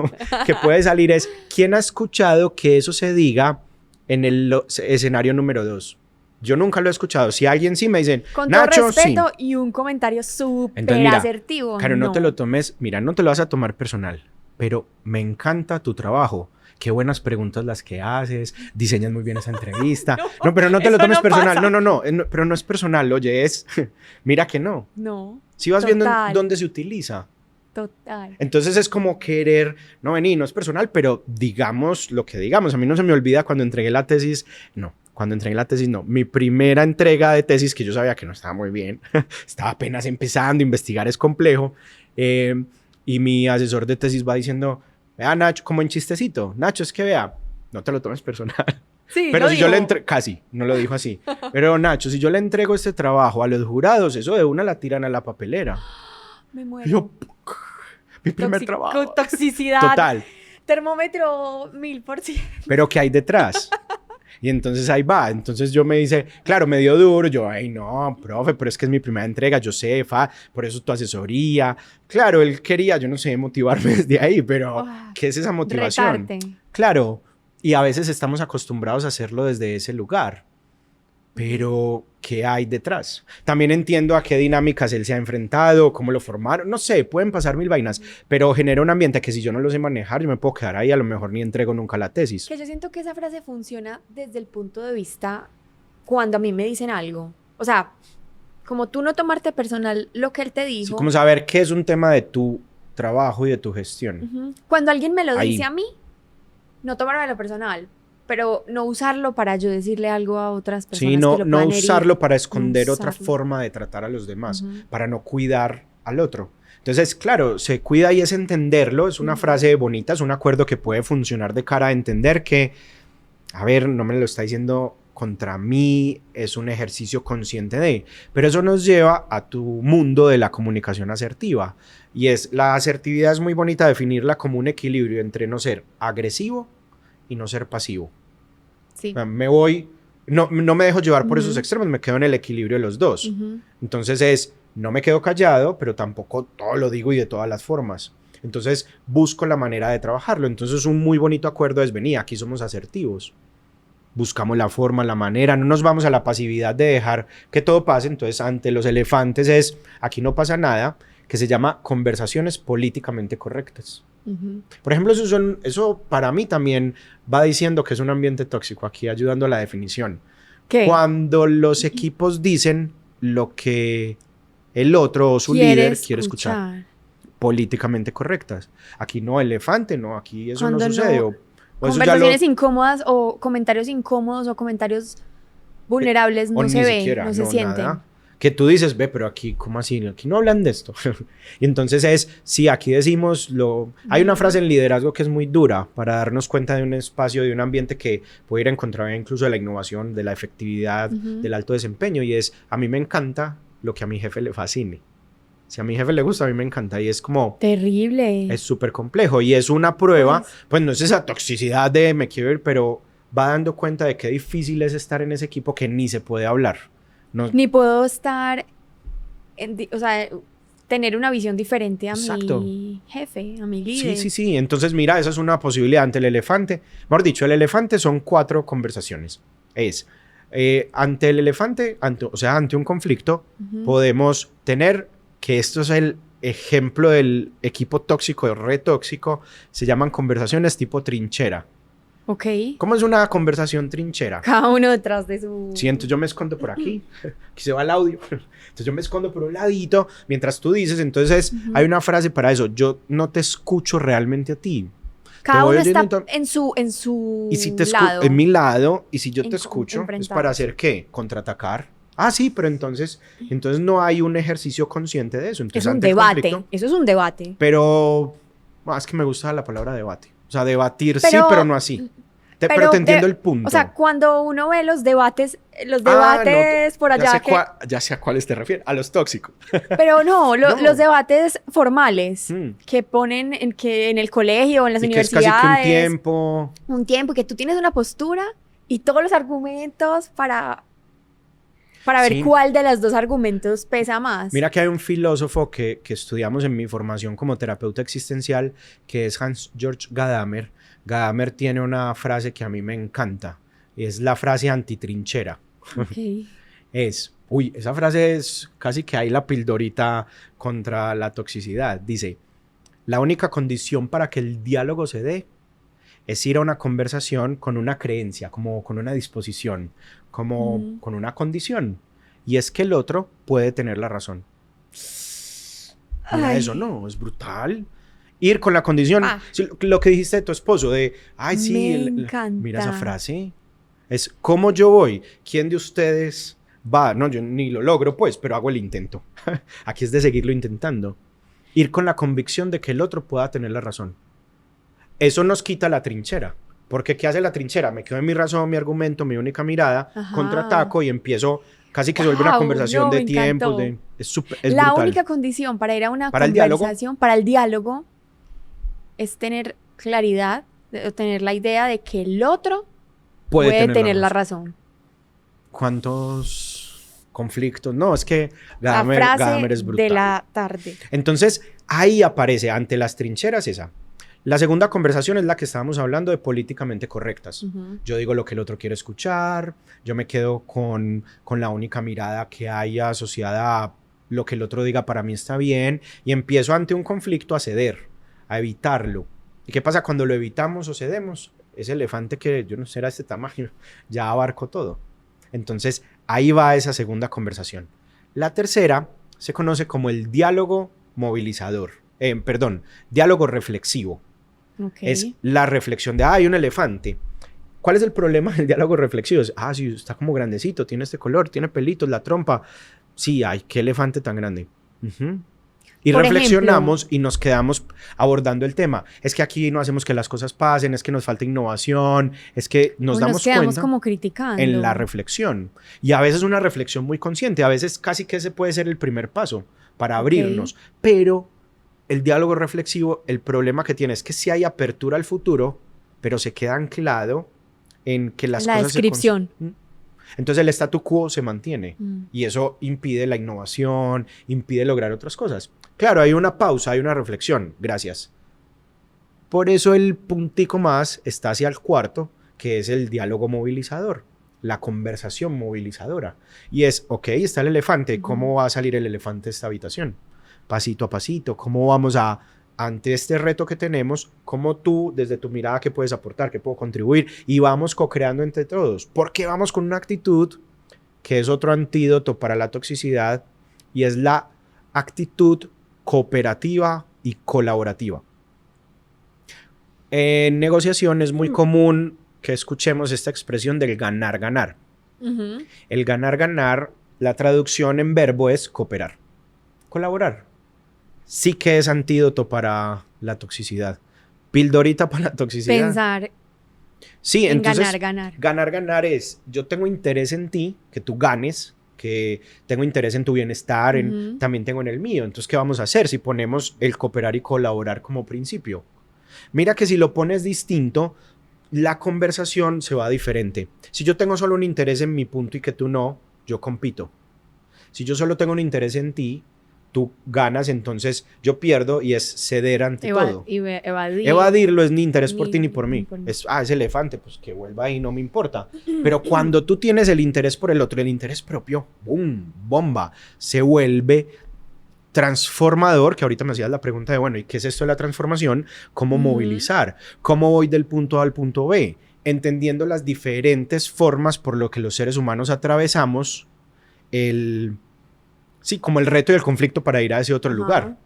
que puede salir es, ¿quién ha escuchado que eso se diga en el escenario número 2? Yo nunca lo he escuchado. Si alguien sí me dicen, Con todo Nacho, sí. respeto y un comentario súper Entonces, mira, asertivo. claro, no te lo tomes, mira, no te lo vas a tomar personal, pero me encanta tu trabajo. Qué buenas preguntas las que haces, diseñas muy bien esa entrevista. No, pero no te lo eso tomes no personal. pasa. No, pero no es personal, oye, es, mira que no. No. Si vas viendo Total. dónde se utiliza. Total. Entonces es como querer, no vení, no es personal, pero digamos lo que digamos. A mí no se me olvida cuando entregué la tesis, no. Mi primera entrega de tesis, que yo sabía que no estaba muy bien, estaba apenas empezando, investigar es complejo, y mi asesor de tesis va diciendo, vea Nacho, como en chistecito, Nacho, es que vea, no te lo tomes personal. Sí, Pero lo si yo le dijo. entrego, casi, no lo dijo así, pero Nacho, si yo le entrego este trabajo a los jurados, eso de una la tiran a la papelera. Me Y muero. yo, mi primer trabajo. Toxicidad. Total. Termómetro 1000%. Pero ¿qué hay detrás? Y entonces ahí va. Entonces yo me dice, claro, me dio duro. Yo, ay, no, profe, pero es que es mi primera entrega. Yo sé, por eso tu asesoría. Claro, él quería, yo no sé, motivarme desde ahí, pero ¿qué es esa motivación? Retarte. Claro, y a veces estamos acostumbrados a hacerlo desde ese lugar. Pero, ¿qué hay detrás? También entiendo a qué dinámicas él se ha enfrentado, cómo lo formaron, no sé, pueden pasar mil vainas, pero genera un ambiente que si yo no lo sé manejar, yo me puedo quedar ahí, a lo mejor ni entrego nunca la tesis. Que yo siento que esa frase funciona desde el punto de vista cuando a mí me dicen algo. O sea, como tú no tomarte personal lo que él te dijo. Sí, como saber qué es un tema de tu trabajo y de tu gestión. Cuando alguien me lo Ahí. dice a mí, no tomármelo personal, pero no usarlo para yo decirle algo a otras personas Sí, no, que lo no puedan herir. usarlo para esconder No otra usarlo. forma de tratar a los demás, para no cuidar al otro. Entonces, claro, se cuida y es entenderlo, es una frase bonita, es un acuerdo que puede funcionar de cara a entender que, a ver, no me lo está diciendo contra mí, es un ejercicio consciente de, pero eso nos lleva a tu mundo de la comunicación asertiva, y es, la asertividad es muy bonita definirla como un equilibrio entre no ser agresivo y no ser pasivo. Sí. O sea, me voy, no me dejo llevar por esos extremos, me quedo en el equilibrio de los dos. Entonces es, no me quedo callado, pero tampoco todo lo digo y de todas las formas. Entonces busco la manera de trabajarlo. Entonces un muy bonito acuerdo es, vení, aquí somos asertivos. Buscamos la forma, la manera, no nos vamos a la pasividad de dejar que todo pase. Entonces ante los elefantes es, aquí no pasa nada, que se llama conversaciones políticamente correctas. Por ejemplo, eso para mí también va diciendo que es un ambiente tóxico, aquí ayudando a la definición. ¿Qué? Cuando los equipos dicen lo que el otro o su líder quiere escuchar. Políticamente correctas. Aquí no, elefante, no, aquí eso Cuando no sucede. no, O eso conversaciones incómodas o comentarios incómodos o comentarios vulnerables o no se ni ven, siquiera, no se sienten. nada. Que tú dices, ve, pero aquí, ¿cómo así? Aquí no hablan de esto. Y entonces es, sí, aquí decimos Hay una frase en liderazgo que es muy dura para darnos cuenta de un espacio, de un ambiente que puede ir en contra incluso de la innovación, de la efectividad, del alto desempeño. Y es, a mí me encanta lo que a mi jefe le fascine. Si a mi jefe le gusta, a mí me encanta. Y es como... Terrible. Es súper complejo. Y es una prueba, pues no es esa toxicidad de me quiero ir, pero va dando cuenta de qué difícil es estar en ese equipo que ni se puede hablar. No, Ni puedo estar, o sea, tener una visión diferente a mi jefe, a mi líder. Sí. Entonces, mira, esa es una posibilidad ante el elefante. Mejor dicho, el elefante son 4 conversaciones. Es, ante el elefante, ante un conflicto, podemos tener, que esto es el ejemplo del equipo tóxico, re tóxico, se llaman conversaciones tipo trinchera. Ok. ¿Cómo es una conversación trinchera? Cada uno detrás de su... Sí, entonces yo me escondo por aquí. Aquí se va el audio. Entonces yo me escondo por un ladito mientras tú dices. Entonces hay una frase para eso. Yo no te escucho realmente a ti. Cada voy uno está oyendo en su y si te lado. en mi lado, y si yo te En- escucho, ¿es enfrentados. para hacer qué? ¿Contraatacar? Ah, sí, pero entonces no hay un ejercicio consciente de eso. Entonces, Es un ante el debate. conflicto, Eso es un debate. pero es que me gusta la palabra debate. O sea, debatir sí, Pero- pero no así. Pero te entiendo el punto. O sea, cuando uno ve los debates No, por ya allá sé que... ya sé a cuáles te refieres, a los tóxicos. Pero no, No. los debates formales Mm. que ponen en el colegio, en las Y que es universidades. casi que un tiempo. Un tiempo que tú tienes una postura y todos los argumentos para ver Sí. cuál de los dos argumentos pesa más. Mira que hay un filósofo que estudiamos en mi formación como terapeuta existencial, que es Hans-Georg Gadamer. Gadamer tiene una frase que a mí me encanta, y es la frase antitrinchera. Ok. Esa frase es casi que hay la pildorita contra la toxicidad. Dice, la única condición para que el diálogo se dé es ir a una conversación con una creencia, como con una disposición, como con una condición. Y es que el otro puede tener la razón. Mira, Ay. eso no, es brutal. Ir con la condición. Ah. Sí, lo que dijiste de tu esposo, de, ay, sí, Me encanta. mira esa frase. Es cómo yo voy. ¿Quién de ustedes va? No, yo ni lo logro, pues, pero hago el intento. Aquí es de seguirlo intentando. Ir con la convicción de que el otro pueda tener la razón. Eso nos quita la trinchera. Porque ¿qué hace la trinchera? Me quedo en mi razón, mi argumento, mi única mirada, Ajá. contraataco y empiezo, casi que se vuelve una Guau, conversación no, de me tiempos. encantó. Es La brutal. única condición para ir a una ¿Para el diálogo? conversación, para el diálogo, es tener claridad, tener la idea de que el otro puede tener la razón. ¿Cuántos conflictos? No, es que La Gadamer frase es brutal. de la tarde. Entonces, ahí aparece ante las trincheras esa. La segunda conversación es la que estábamos hablando de políticamente correctas. Ujú. Yo digo lo que el otro quiere escuchar, yo me quedo con la única mirada que hay asociada a lo que el otro diga para mí está bien y empiezo ante un conflicto a ceder, a evitarlo. ¿Y qué pasa cuando lo evitamos o cedemos? Ese elefante que yo no sé, era este tamaño, ya abarcó todo. Entonces, ahí va esa segunda conversación. La tercera se conoce como el diálogo movilizador, diálogo reflexivo. Ok. Es la reflexión de, hay un elefante. ¿Cuál es el problema del diálogo reflexivo? Es, sí, está como grandecito, tiene este color, tiene pelitos, la trompa. Sí, ay, qué elefante tan grande. Ujú. Y Por reflexionamos y nos quedamos abordando el tema. Es que aquí no hacemos que las cosas pasen, es que nos falta innovación, es que nos damos quedamos cuenta como criticando. en la reflexión. Y a veces una reflexión muy consciente, a veces casi que ese puede ser el primer paso para abrirnos. Pero el diálogo reflexivo, el problema que tiene es que sí hay apertura al futuro, pero se queda anclado en que las la cosas descripción. Entonces el statu quo se mantiene Mm. y eso impide la innovación, impide lograr otras cosas. Claro, hay una pausa, hay una reflexión, gracias. Por eso el puntico más está hacia el cuarto, que es el diálogo movilizador, la conversación movilizadora. Y es, ok, está el elefante, ¿cómo va a salir el elefante de esta habitación? Pasito a pasito, ¿cómo vamos ante este reto que tenemos, cómo tú, desde tu mirada, qué puedes aportar, qué puedo contribuir? Y vamos co-creando entre todos, porque vamos con una actitud que es otro antídoto para la toxicidad y es la actitud cooperativa y colaborativa. En negociación es muy común que escuchemos esta expresión del ganar-ganar. Ujú. El ganar-ganar, la traducción en verbo es cooperar, colaborar. Sí que es antídoto para la toxicidad. Pildorita para la toxicidad. Pensar Sí, en entonces ganar. ganar es yo tengo interés en ti, que tú ganes, que tengo interés en tu bienestar, Ujú. también tengo en el mío. Entonces, ¿qué vamos a hacer si ponemos el cooperar y colaborar como principio? Mira que si lo pones distinto, la conversación se va diferente. Si yo tengo solo un interés en mi punto y que tú no, yo compito. Si yo solo tengo un interés en ti, tú ganas, entonces yo pierdo y es ceder ante todo. Evadir. Evadirlo es ni interés por Ni- ti ni por ni mí. por mí. Es elefante, pues que vuelva ahí, no me importa. Pero cuando tú tienes el interés por el otro, el interés propio, ¡boom! Bomba. Se vuelve transformador, que ahorita me hacías la pregunta de, bueno, ¿y qué es esto de la transformación? ¿Cómo movilizar? ¿Cómo voy del punto A al punto B? Entendiendo las diferentes formas por lo que los seres humanos atravesamos como el reto y el conflicto para ir a ese otro lugar.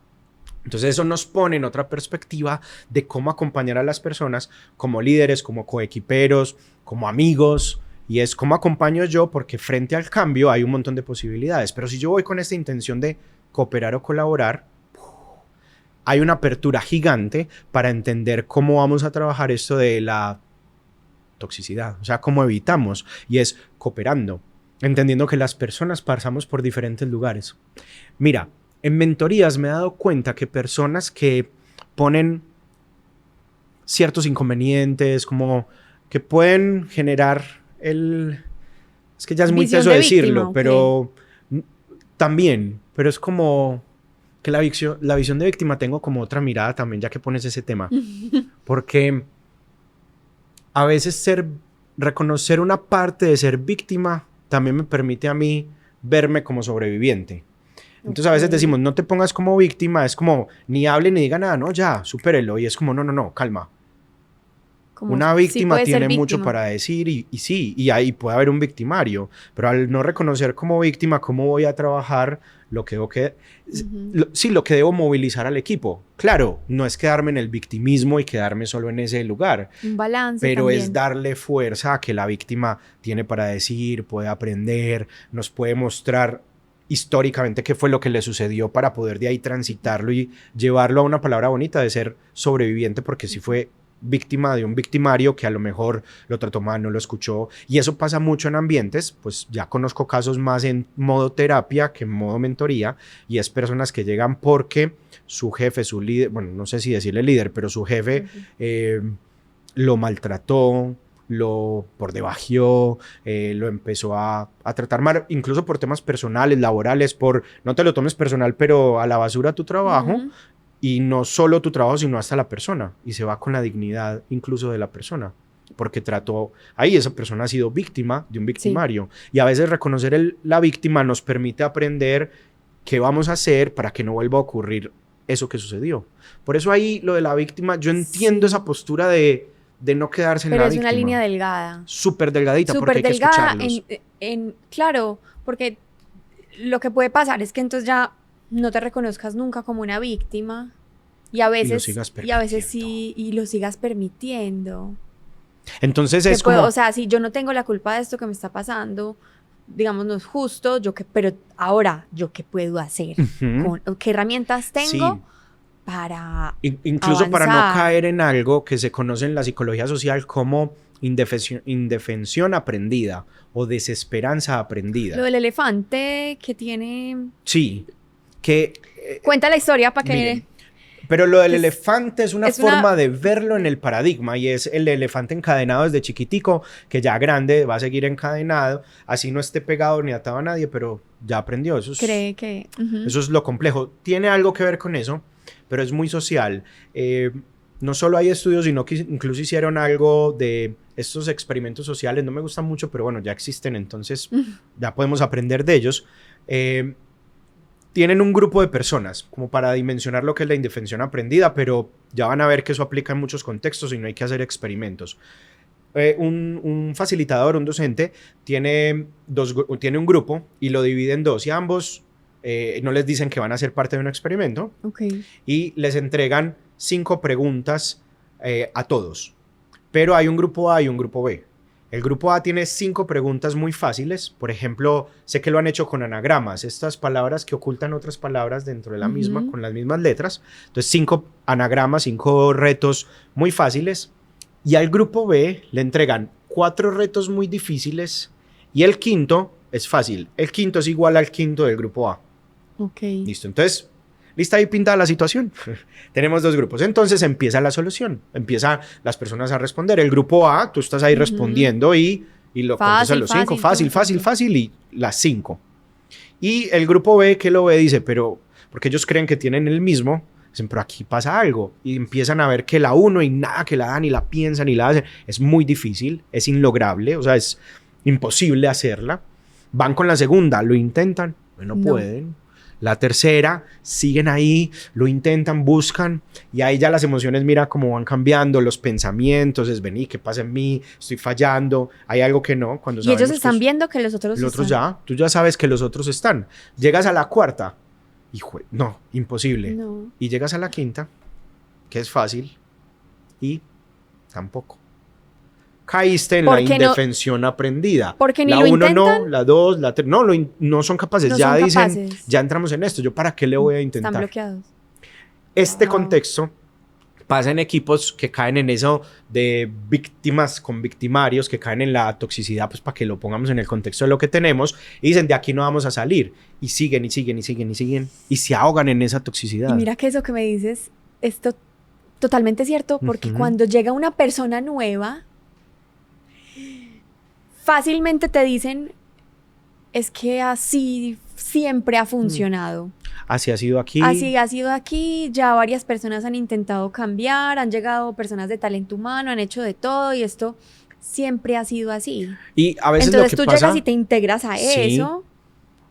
Entonces eso nos pone en otra perspectiva de cómo acompañar a las personas como líderes, como coequiperos, como amigos. Y es cómo acompaño yo, porque frente al cambio hay un montón de posibilidades. Pero si yo voy con esta intención de cooperar o colaborar, hay una apertura gigante para entender cómo vamos a trabajar esto de la toxicidad. O sea, cómo evitamos. Y es cooperando, entendiendo que las personas pasamos por diferentes lugares. Mira, en mentorías me he dado cuenta que personas que ponen ciertos inconvenientes, como que pueden generar es que ya es muy teso decirlo, víctima, pero también, pero es como que la visión de víctima tengo como otra mirada también, ya que pones ese tema. Porque a veces reconocer una parte de ser víctima también me permite a mí verme como sobreviviente. Entonces a veces decimos, no te pongas como víctima, es como, ni hable ni diga nada, no, ya, supérelo. Y es como, no, calma. Como una víctima tiene mucho para decir y sí, y ahí puede haber un victimario. Pero al no reconocer como víctima, ¿cómo voy a trabajar lo que lo que debo movilizar al equipo? Claro, no es quedarme en el victimismo y quedarme solo en ese lugar. Un balance pero también. Es darle fuerza a que la víctima tiene para decir, puede aprender, nos puede mostrar históricamente qué fue lo que le sucedió para poder de ahí transitarlo y llevarlo a una palabra bonita de ser sobreviviente, porque sí fue víctima de un victimario que a lo mejor lo trató mal, no lo escuchó, y eso pasa mucho en ambientes, pues ya conozco casos más en modo terapia que en modo mentoría, y es personas que llegan porque su jefe, su líder, bueno, no sé si decirle líder, pero su jefe lo maltrató, lo por debajeó, lo empezó a tratar mal, incluso por temas personales, laborales, por no te lo tomes personal, pero a la basura tu trabajo, y no solo tu trabajo, sino hasta la persona, y se va con la dignidad incluso de la persona, porque esa persona ha sido víctima de un victimario, y a veces reconocer la víctima nos permite aprender qué vamos a hacer para que no vuelva a ocurrir eso que sucedió. Por eso ahí lo de la víctima, yo entiendo esa postura de no quedarse en la víctima. Pero es una línea delgada. Súper delgadita, porque hay que escucharlos. Claro, porque lo que puede pasar es que entonces ya no te reconozcas nunca como una víctima y a veces sí, y lo sigas permitiendo. Entonces es como... O sea, si yo no tengo la culpa de esto que me está pasando, digamos, no es justo, pero ahora, ¿yo qué puedo hacer? ¿Qué herramientas tengo? Sí. Para incluso avanzar. Para no caer en algo que se conoce en la psicología social como indefensión aprendida o desesperanza aprendida. Lo del elefante que tiene... Sí, que... Cuenta la historia para que... Miren, pero lo del elefante es una forma de verlo en el paradigma, y es el elefante encadenado desde chiquitico, que ya grande va a seguir encadenado, así no esté pegado ni atado a nadie, pero ya aprendió. Eso es lo complejo. Tiene algo que ver con eso, pero es muy social. No solo hay estudios, sino que incluso hicieron algo de estos experimentos sociales. No me gustan mucho, pero bueno, ya existen, entonces ya podemos aprender de ellos. Tienen un grupo de personas como para dimensionar lo que es la indefensión aprendida, pero ya van a ver que eso aplica en muchos contextos y no hay que hacer experimentos. Un facilitador, un docente, tiene un grupo y lo divide en dos, y ambos no les dicen que van a ser parte de un experimento, y les entregan 5 preguntas a todos. Pero hay un grupo A y un grupo B. El grupo A tiene 5 preguntas muy fáciles. Por ejemplo, sé que lo han hecho con anagramas, estas palabras que ocultan otras palabras dentro de la misma, con las mismas letras. Entonces, 5 anagramas, 5 retos muy fáciles. Y al grupo B le entregan 4 retos muy difíciles, y el quinto es fácil. El quinto es igual al quinto del grupo A. Listo, entonces, lista ahí pintada la situación. Tenemos 2 grupos. Entonces empieza la solución. Empiezan las personas a responder. El grupo A, tú estás ahí respondiendo y lo contestan los 5. Fácil, y las 5. Y el grupo B, que lo ve, dice, pero, porque ellos creen que tienen el mismo, dicen, pero aquí pasa algo. Y empiezan a ver que la 1 y nada que la dan, y la piensan y la hacen. Es muy difícil, es inlograble, o sea, es imposible hacerla. Van con la segunda, lo intentan, no pueden. La tercera, siguen ahí, lo intentan, buscan, y ahí ya las emociones, mira cómo van cambiando, los pensamientos, es vení, ¿qué pasa en mí? Estoy fallando, hay algo que no. Cuando y ellos están viendo que los otros tú ya sabes que los otros están. Llegas a la cuarta hijo, no, imposible. No. Y llegas a la quinta, que es fácil, y tampoco. Caíste en la indefensión aprendida. Porque ni la lo 1 intentan. no, la 2, la 3, no, no son capaces. No ya son dicen, capaces. ya entramos en esto, ¿yo para qué le voy a intentar? Están bloqueados. Este contexto pasa en equipos que caen en eso de víctimas con victimarios, que caen en la toxicidad, pues para que lo pongamos en el contexto de lo que tenemos, y dicen, de aquí no vamos a salir. Y siguen, y siguen, y siguen, y siguen, y se ahogan en esa toxicidad. Y mira que eso que me dices es totalmente cierto, porque cuando llega una persona nueva, fácilmente te dicen, es que así siempre ha funcionado. Así ha sido aquí. Así ha sido aquí, ya varias personas han intentado cambiar, han llegado personas de talento humano, han hecho de todo y esto siempre ha sido así. Y a veces entonces lo que tú pasa, llegas y te integras a eso.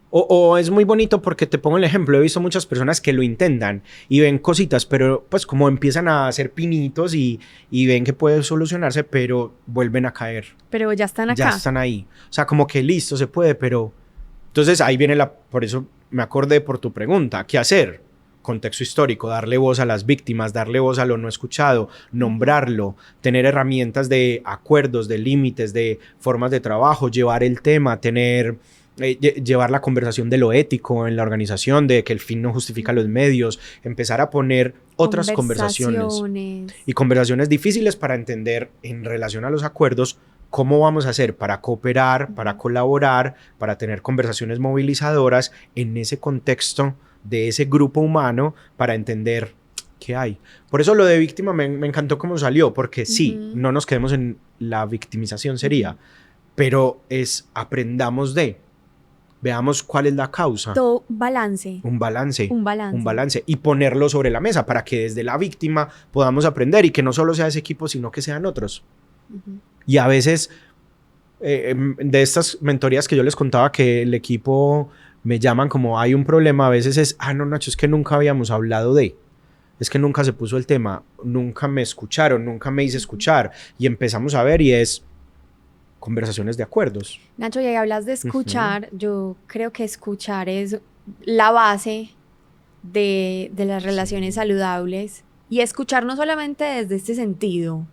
O es muy bonito porque te pongo el ejemplo, he visto muchas personas que lo intentan y ven cositas, pero pues como empiezan a hacer pinitos y ven que puede solucionarse, pero vuelven a caer. Pero ya están acá. Ya están ahí. O sea, como que listo, se puede, pero... Entonces ahí viene por eso me acordé por tu pregunta, ¿qué hacer? Contexto histórico, darle voz a las víctimas, darle voz a lo no escuchado, nombrarlo, tener herramientas de acuerdos, de límites, de formas de trabajo, llevar el tema, llevar la conversación de lo ético en la organización, de que el fin no justifica los medios, empezar a poner otras conversaciones. Y conversaciones difíciles para entender en relación a los acuerdos cómo vamos a hacer para cooperar, para colaborar, para tener conversaciones movilizadoras en ese contexto de ese grupo humano para entender qué hay. Por eso lo de víctima me encantó cómo salió, porque sí, no nos quedemos en la victimización sería, pero aprendamos veamos cuál es la causa. Todo balance. Un balance. Y ponerlo sobre la mesa para que desde la víctima podamos aprender y que no solo sea ese equipo, sino que sean otros. Y a veces, de estas mentorías que yo les contaba que el equipo me llaman como hay un problema, a veces es, no, Nacho, es que nunca habíamos hablado es que nunca se puso el tema, nunca me escucharon, nunca me hice escuchar. Y empezamos a ver y es conversaciones de acuerdos. Nacho, y ahí hablas de escuchar. Yo creo que escuchar es la base de las relaciones saludables. Y escuchar no solamente desde este sentido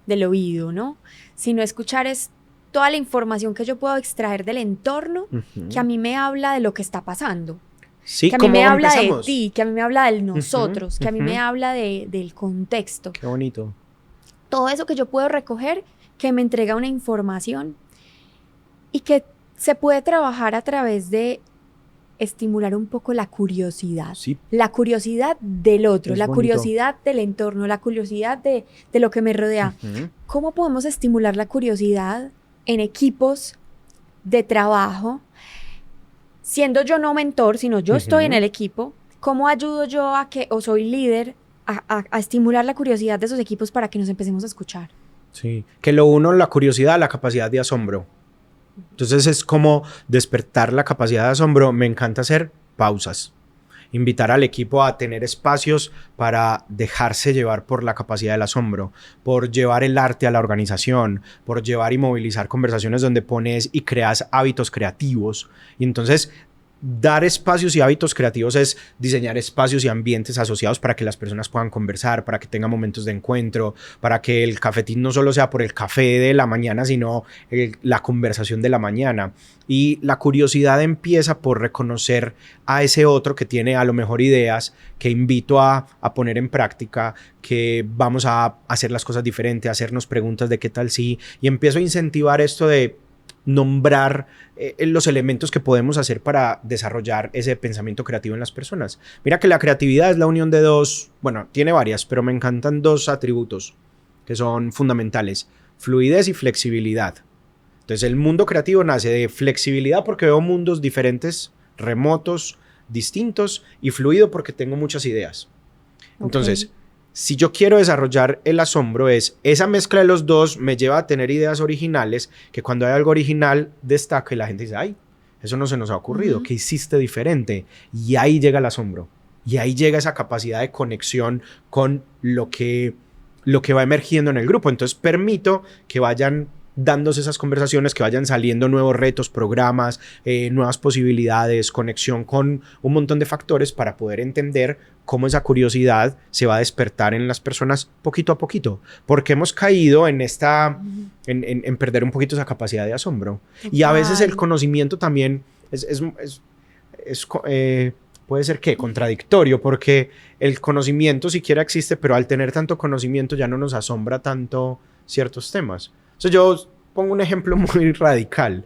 del oído, ¿no? Sino escuchar es toda la información que yo puedo extraer del entorno que a mí me habla de lo que está pasando. Sí, que a mí me habla empezamos? de ti, que a mí me habla del nosotros, que a mí me habla del contexto. Qué bonito. Todo eso que yo puedo recoger, que me entrega una información y que se puede trabajar a través de estimular un poco la curiosidad. Sí. La curiosidad del otro, Es la bonito. curiosidad del entorno, la curiosidad de lo que me rodea. ¿Cómo podemos estimular la curiosidad en equipos de trabajo? Siendo yo no mentor, sino yo estoy en el equipo, ¿cómo ayudo yo o soy líder, a estimular la curiosidad de esos equipos para que nos empecemos a escuchar? Sí, que lo uno, la curiosidad, la capacidad de asombro. Entonces es como despertar la capacidad de asombro. Me encanta hacer pausas. Invitar al equipo a tener espacios para dejarse llevar por la capacidad del asombro, por llevar el arte a la organización, por llevar y movilizar conversaciones donde pones y creas hábitos creativos. Y entonces dar espacios y hábitos creativos es diseñar espacios y ambientes asociados para que las personas puedan conversar, para que tengan momentos de encuentro, para que el cafetín no solo sea por el café de la mañana, sino la conversación de la mañana. Y la curiosidad empieza por reconocer a ese otro que tiene a lo mejor ideas que invito a poner en práctica, que vamos a hacer las cosas diferentes, a hacernos preguntas de qué tal sí, y empiezo a incentivar esto de nombrar los elementos que podemos hacer para desarrollar ese pensamiento creativo en las personas. Mira que la creatividad es la unión de tiene varias, pero me encantan dos atributos que son fundamentales: fluidez y flexibilidad. Entonces el mundo creativo nace de flexibilidad porque veo mundos diferentes, remotos, distintos, y fluido porque tengo muchas ideas. Entonces, si yo quiero desarrollar el asombro, esa mezcla de los dos me lleva a tener ideas originales, que cuando hay algo original destaca y la gente dice, ay, eso no se nos ha ocurrido, ¿qué hiciste diferente? Y ahí llega el asombro. Y ahí llega esa capacidad de conexión con lo que va emergiendo en el grupo. Entonces permito que vayan dándose esas conversaciones, que vayan saliendo nuevos retos, programas, nuevas posibilidades, conexión con un montón de factores para poder entender cómo esa curiosidad se va a despertar en las personas poquito a poquito, porque hemos caído en en perder un poquito esa capacidad de asombro. Total. Y a veces el conocimiento también puede ser ¿qué? Contradictorio, porque el conocimiento siquiera existe, pero al tener tanto conocimiento ya no nos asombra tanto ciertos temas. Entonces yo pongo un ejemplo muy radical,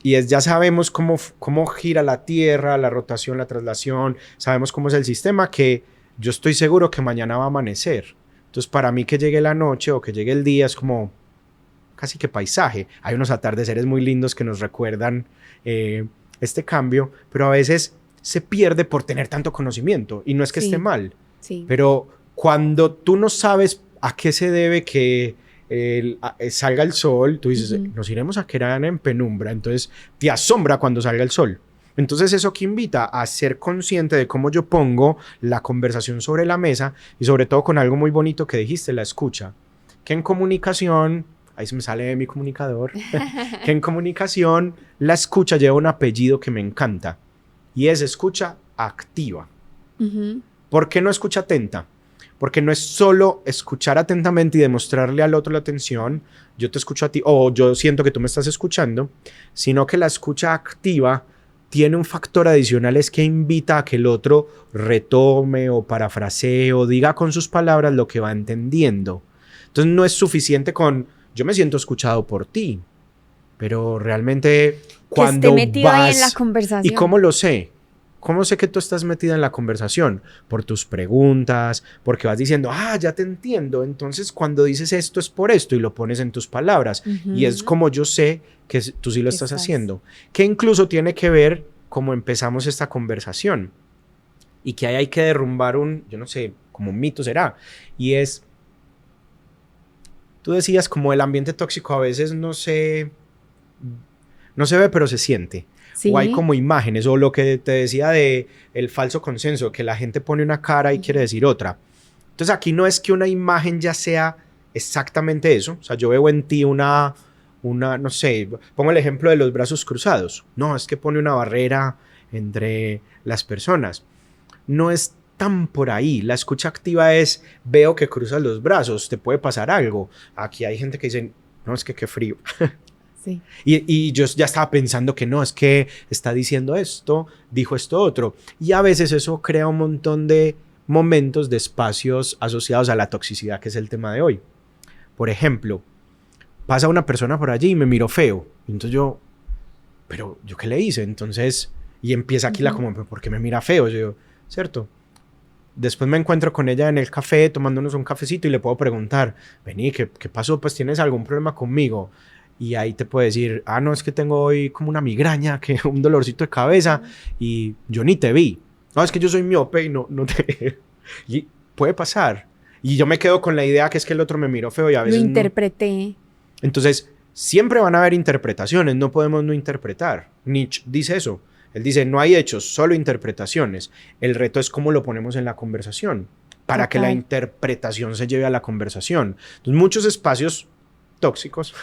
y es, ya sabemos cómo gira la Tierra, la rotación, la traslación, sabemos cómo es el sistema, que yo estoy seguro que mañana va a amanecer. Entonces para mí que llegue la noche o que llegue el día es como casi que paisaje. Hay unos atardeceres muy lindos que nos recuerdan este cambio, pero a veces se pierde por tener tanto conocimiento, y no es que esté mal, pero cuando tú no sabes a qué se debe que salga el sol, tú dices, nos iremos a quedar en penumbra, entonces te asombra cuando salga el sol. Entonces eso que invita a ser consciente de cómo yo pongo la conversación sobre la mesa, y sobre todo con algo muy bonito que dijiste, la escucha, que en comunicación, ahí se me sale de mi comunicador, que en comunicación la escucha lleva un apellido que me encanta, y es escucha activa. ¿Por qué no escucha atenta? Porque no es solo escuchar atentamente y demostrarle al otro la atención, yo te escucho a ti, o yo siento que tú me estás escuchando, sino que la escucha activa tiene un factor adicional, es que invita a que el otro retome o parafrasee o diga con sus palabras lo que va entendiendo. Entonces no es suficiente con, yo me siento escuchado por ti, pero realmente cuando que esté metido vas, ahí en la conversación. ¿Y cómo lo sé? ¿Cómo sé que tú estás metida en la conversación? Por tus preguntas, porque vas diciendo, ya te entiendo, entonces cuando dices esto es por esto, y lo pones en tus palabras. Y es como yo sé que tú sí lo estás haciendo. Que incluso tiene que ver cómo empezamos esta conversación. Y que ahí hay que derrumbar yo no sé, como un mito será. Y es, tú decías como el ambiente tóxico a veces no se ve, pero se siente. Sí. O hay como imágenes, o lo que te decía de el falso consenso, que la gente pone una cara y quiere decir otra. Entonces aquí no es que una imagen ya sea exactamente eso. O sea, yo veo en ti una, no sé, pongo el ejemplo de los brazos cruzados. No, es que pone una barrera entre las personas. No es tan por ahí. La escucha activa es, veo que cruzas los brazos, te puede pasar algo. Aquí hay gente que dice, no, es que qué frío. Sí. Y yo ya estaba pensando que no, es que está diciendo esto, dijo esto otro. Y a veces eso crea un montón de momentos, de espacios asociados a la toxicidad, que es el tema de hoy. Por ejemplo, pasa una persona por allí y me miró feo. Entonces ¿pero yo qué le hice? Entonces, y empieza aquí como, ¿por qué me mira feo? Yo, ¿cierto? Después me encuentro con ella en el café, tomándonos un cafecito, y le puedo preguntar, vení, ¿qué pasó? Pues ¿tienes algún problema conmigo? Y ahí te puede decir, no, es que tengo hoy como una migraña, que un dolorcito de cabeza, y yo ni te vi. No, es que yo soy miope y no te... Y puede pasar. Y yo me quedo con la idea que es que el otro me miró feo y a veces lo interpreté. No. Entonces, siempre van a haber interpretaciones, no podemos no interpretar. Nietzsche dice eso. Él dice, no hay hechos, solo interpretaciones. El reto es cómo lo ponemos en la conversación, para que la interpretación se lleve a la conversación. Entonces, muchos espacios tóxicos,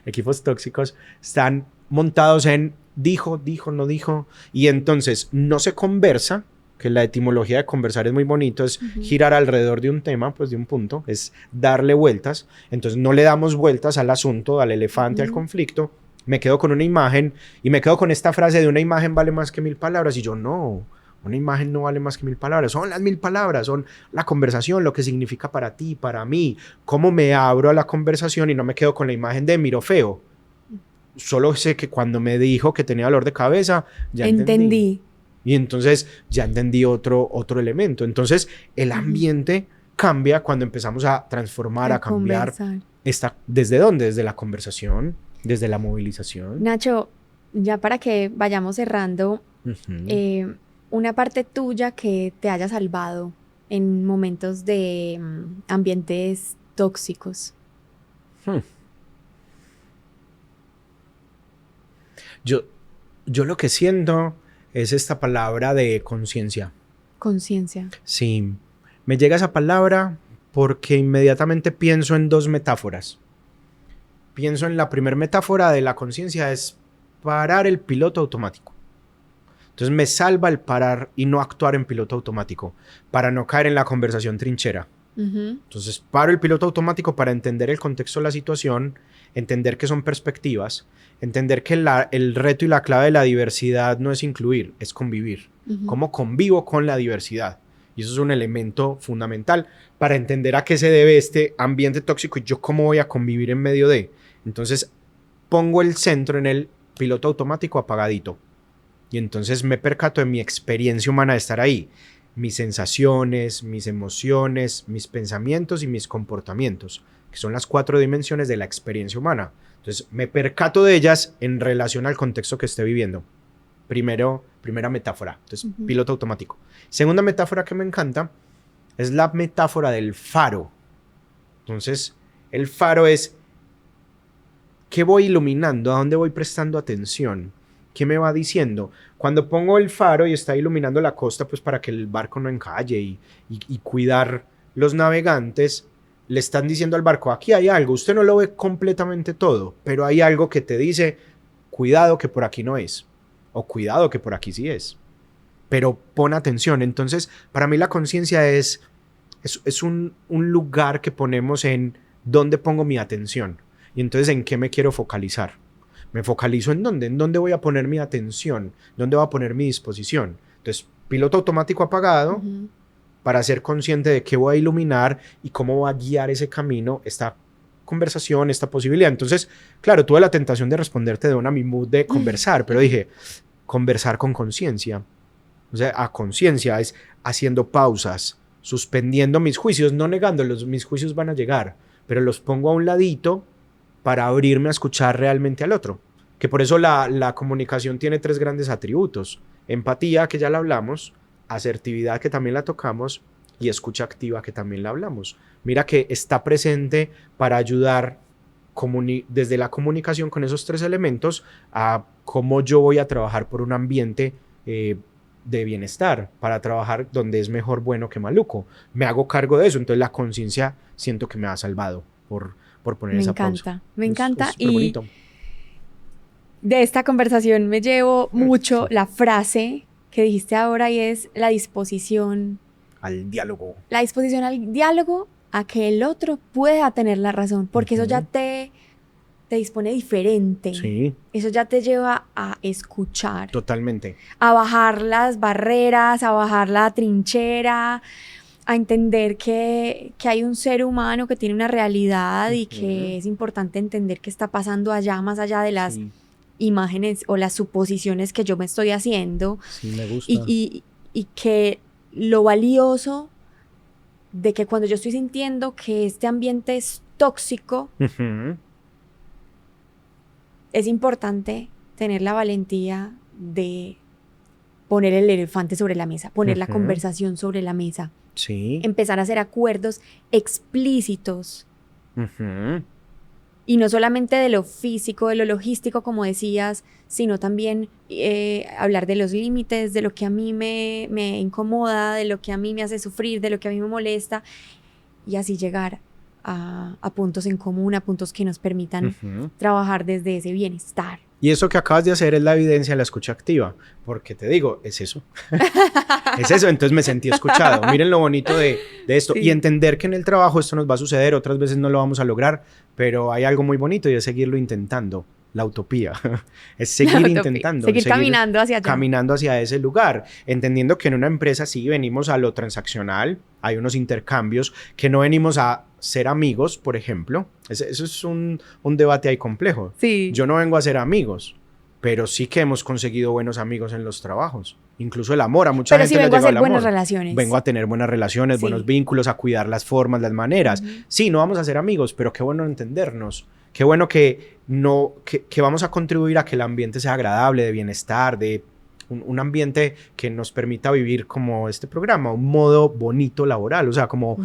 equipos tóxicos, están montados en dijo, no dijo, y entonces no se conversa, que la etimología de conversar es muy bonito, es girar alrededor de un tema, pues de un punto, es darle vueltas. Entonces no le damos vueltas al asunto, al elefante, al conflicto. Me quedo con una imagen, y me quedo con esta frase de una imagen vale más que 1000 palabras, y yo no, una imagen no vale más que 1000 palabras, son las 1000 palabras, son la conversación, lo que significa para ti, para mí, cómo me abro a la conversación y no me quedo con la imagen de miro feo. Solo sé que cuando me dijo que tenía dolor de cabeza, ya entendí. Y entonces ya entendí otro elemento. Entonces el ambiente cambia cuando empezamos a transformar, a cambiar. ¿Desde dónde? Desde la conversación, desde la movilización. Nacho, ya para que vayamos cerrando, una parte tuya que te haya salvado en momentos de ambientes tóxicos. Yo lo que siento es esta palabra de conciencia. Conciencia. Sí, me llega esa palabra porque inmediatamente pienso en dos metáforas. pienso en la primera metáfora de la conciencia, es parar el piloto automático. Entonces me salva el parar y no actuar en piloto automático para no caer en la conversación trinchera. Entonces paro el piloto automático para entender el contexto de la situación, entender que son perspectivas, entender que el reto y la clave de la diversidad no es incluir, es convivir. ¿Cómo convivo con la diversidad? Y eso es un elemento fundamental para entender a qué se debe este ambiente tóxico y yo cómo voy a convivir en medio de. Entonces pongo el centro en el piloto automático apagadito. Y entonces me percato de mi experiencia humana de estar ahí. Mis sensaciones, mis emociones, mis pensamientos y mis comportamientos, que son las 4 dimensiones de la experiencia humana. Entonces me percato de ellas en relación al contexto que esté viviendo. Primera metáfora. Entonces, piloto automático. Segunda metáfora que me encanta es la metáfora del faro. Entonces, el faro es ¿qué voy iluminando? ¿A dónde voy prestando atención? ¿Qué me va diciendo? Cuando pongo el faro y está iluminando la costa, pues para que el barco no encalle y cuidar los navegantes, le están diciendo al barco, aquí hay algo, usted no lo ve completamente todo, pero hay algo que te dice, cuidado que por aquí no es, o cuidado que por aquí sí es, pero pon atención. Entonces, para mí la conciencia es un lugar que ponemos en dónde pongo mi atención, y entonces en qué me quiero focalizar. Me focalizo en dónde voy a poner mi atención, dónde voy a poner mi disposición. Entonces, piloto automático apagado para ser consciente de qué voy a iluminar y cómo va a guiar ese camino, esta conversación, esta posibilidad. Entonces, claro, tuve la tentación de responderte de mi mood de conversar, pero dije, conversar con conciencia. O sea, a conciencia es haciendo pausas, suspendiendo mis juicios, no negándolos, mis juicios van a llegar, pero los pongo a un ladito para abrirme a escuchar realmente al otro. Que por eso la comunicación tiene 3 grandes atributos. Empatía, que ya la hablamos, asertividad, que también la tocamos, y escucha activa, que también la hablamos. Mira que está presente para ayudar desde la comunicación con esos 3 elementos a cómo yo voy a trabajar por un ambiente de bienestar, para trabajar donde es mejor bueno que maluco. Me hago cargo de eso, entonces la conciencia siento que me ha salvado por poner esa pausa. Me encanta. Es y bonito. De esta conversación me llevo mucho la frase que dijiste ahora, y es la disposición al diálogo. La disposición al diálogo, a que el otro pueda tener la razón, porque eso ya te dispone diferente. Sí. Eso ya te lleva a escuchar. Totalmente. A bajar las barreras, a bajar la trinchera, a entender que hay un ser humano que tiene una realidad y que es importante entender qué está pasando allá, más allá de las imágenes o las suposiciones que yo me estoy haciendo. Sí, me gusta. Y que lo valioso de que cuando yo estoy sintiendo que este ambiente es tóxico, es importante tener la valentía de poner el elefante sobre la mesa, poner la conversación sobre la mesa. Sí. Empezar a hacer acuerdos explícitos. Y no solamente de lo físico, de lo logístico, como decías, sino también hablar de los límites, de lo que a mí me incomoda, de lo que a mí me hace sufrir, de lo que a mí me molesta, y así llegar a puntos en común, a puntos que nos permitan trabajar desde ese bienestar. Y eso que acabas de hacer es la evidencia de la escucha activa, porque te digo, es eso. Es eso, entonces me sentí escuchado. Miren lo bonito de esto. Sí. Y entender que en el trabajo esto nos va a suceder, otras veces no lo vamos a lograr, pero hay algo muy bonito y es seguirlo intentando. La utopía es seguir intentando. Seguir caminando hacia allá. Caminando hacia ese lugar, entendiendo que en una empresa sí venimos a lo transaccional, hay unos intercambios, que no venimos a ser amigos, por ejemplo. Eso es un debate ahí complejo. Sí. Yo no vengo a ser amigos, pero sí que hemos conseguido buenos amigos en los trabajos. Incluso el amor, a mucha gente les llegó el amor. Pero sí vengo a hacer buenas relaciones. Vengo a tener buenas relaciones, buenos vínculos, a cuidar las formas, las maneras. Sí, no vamos a ser amigos, pero qué bueno entendernos. Qué bueno que vamos a contribuir a que el ambiente sea agradable, de bienestar, de un ambiente que nos permita vivir como este programa, un modo bonito laboral, o sea, como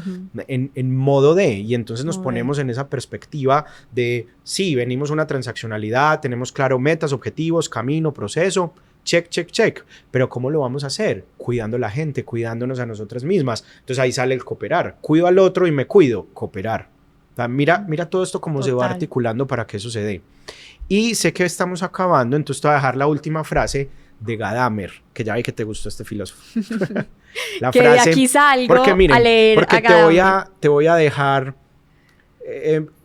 en modo de, y entonces nos ponemos en esa perspectiva de, sí, venimos a una transaccionalidad, tenemos claro metas, objetivos, camino, proceso, check, check, check, pero ¿cómo lo vamos a hacer? Cuidando a la gente, cuidándonos a nosotras mismas. Entonces ahí sale el cooperar, cuido al otro y me cuido, cooperar. Mira todo esto cómo se va Total. articulando para que eso se dé. Y sé que estamos acabando, entonces te voy a dejar la última frase de Gadamer, que ya vi que te gustó este filósofo. La que frase, de aquí salgo porque, miren, a leer porque a Gadamer. te voy a dejar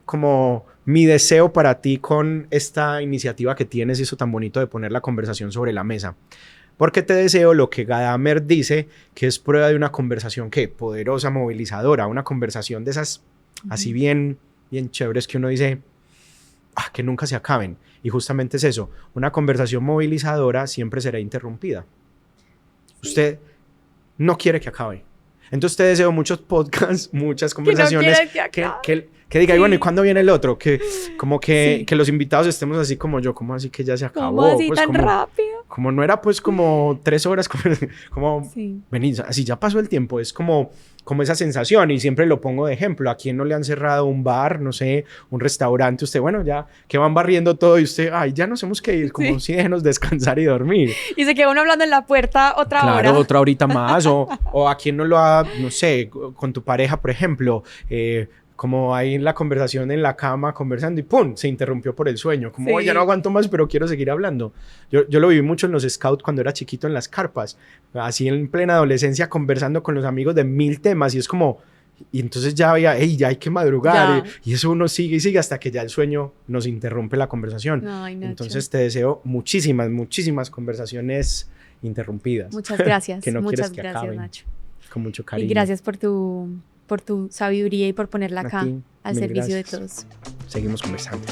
como mi deseo para ti con esta iniciativa que tienes y eso tan bonito de poner la conversación sobre la mesa. Porque te deseo lo que Gadamer dice, que es prueba de una conversación que poderosa, movilizadora, una conversación de esas así bien chéveres que uno dice que nunca se acaben. Y justamente es eso, una conversación movilizadora siempre será interrumpida. Sí. Usted no quiere que acabe. Entonces te deseo muchos podcasts, muchas conversaciones que diga, sí. Y bueno, ¿y cuándo viene el otro? Que como que, sí. Que los invitados estemos así como yo, como así que ya se acabó. ¿Cómo así pues tan rápido? Como no era pues como 3 horas, como sí. Venid, así ya pasó el tiempo, es como esa sensación y siempre lo pongo de ejemplo. ¿A quién no le han cerrado un bar, no sé, un restaurante? Usted, bueno, ya que van barriendo todo y usted, ay, ya nos hemos que ir, como sí, déjenos descansar y dormir. Y se queda uno hablando en la puerta otra hora. Claro, otra horita más o a quién no lo ha, no sé, con tu pareja, por ejemplo, como ahí en la conversación en la cama conversando y ¡pum! Se interrumpió por el sueño. Como, sí. Ya no aguanto más, pero quiero seguir hablando. Yo lo viví mucho en los scouts cuando era chiquito en las carpas. Así en plena adolescencia conversando con los amigos de 1000 temas y es como... Y entonces ya había, hey, ya hay que madrugar. Y eso uno sigue y sigue hasta que ya el sueño nos interrumpe la conversación. Ay, Nacho. Entonces te deseo muchísimas conversaciones interrumpidas. Muchas gracias. Que no Muchas quieres que gracias, acaben. Nacho. Con mucho cariño. Y gracias por tu sabiduría y por ponerla acá al servicio gracias. de todos. Seguimos conversando.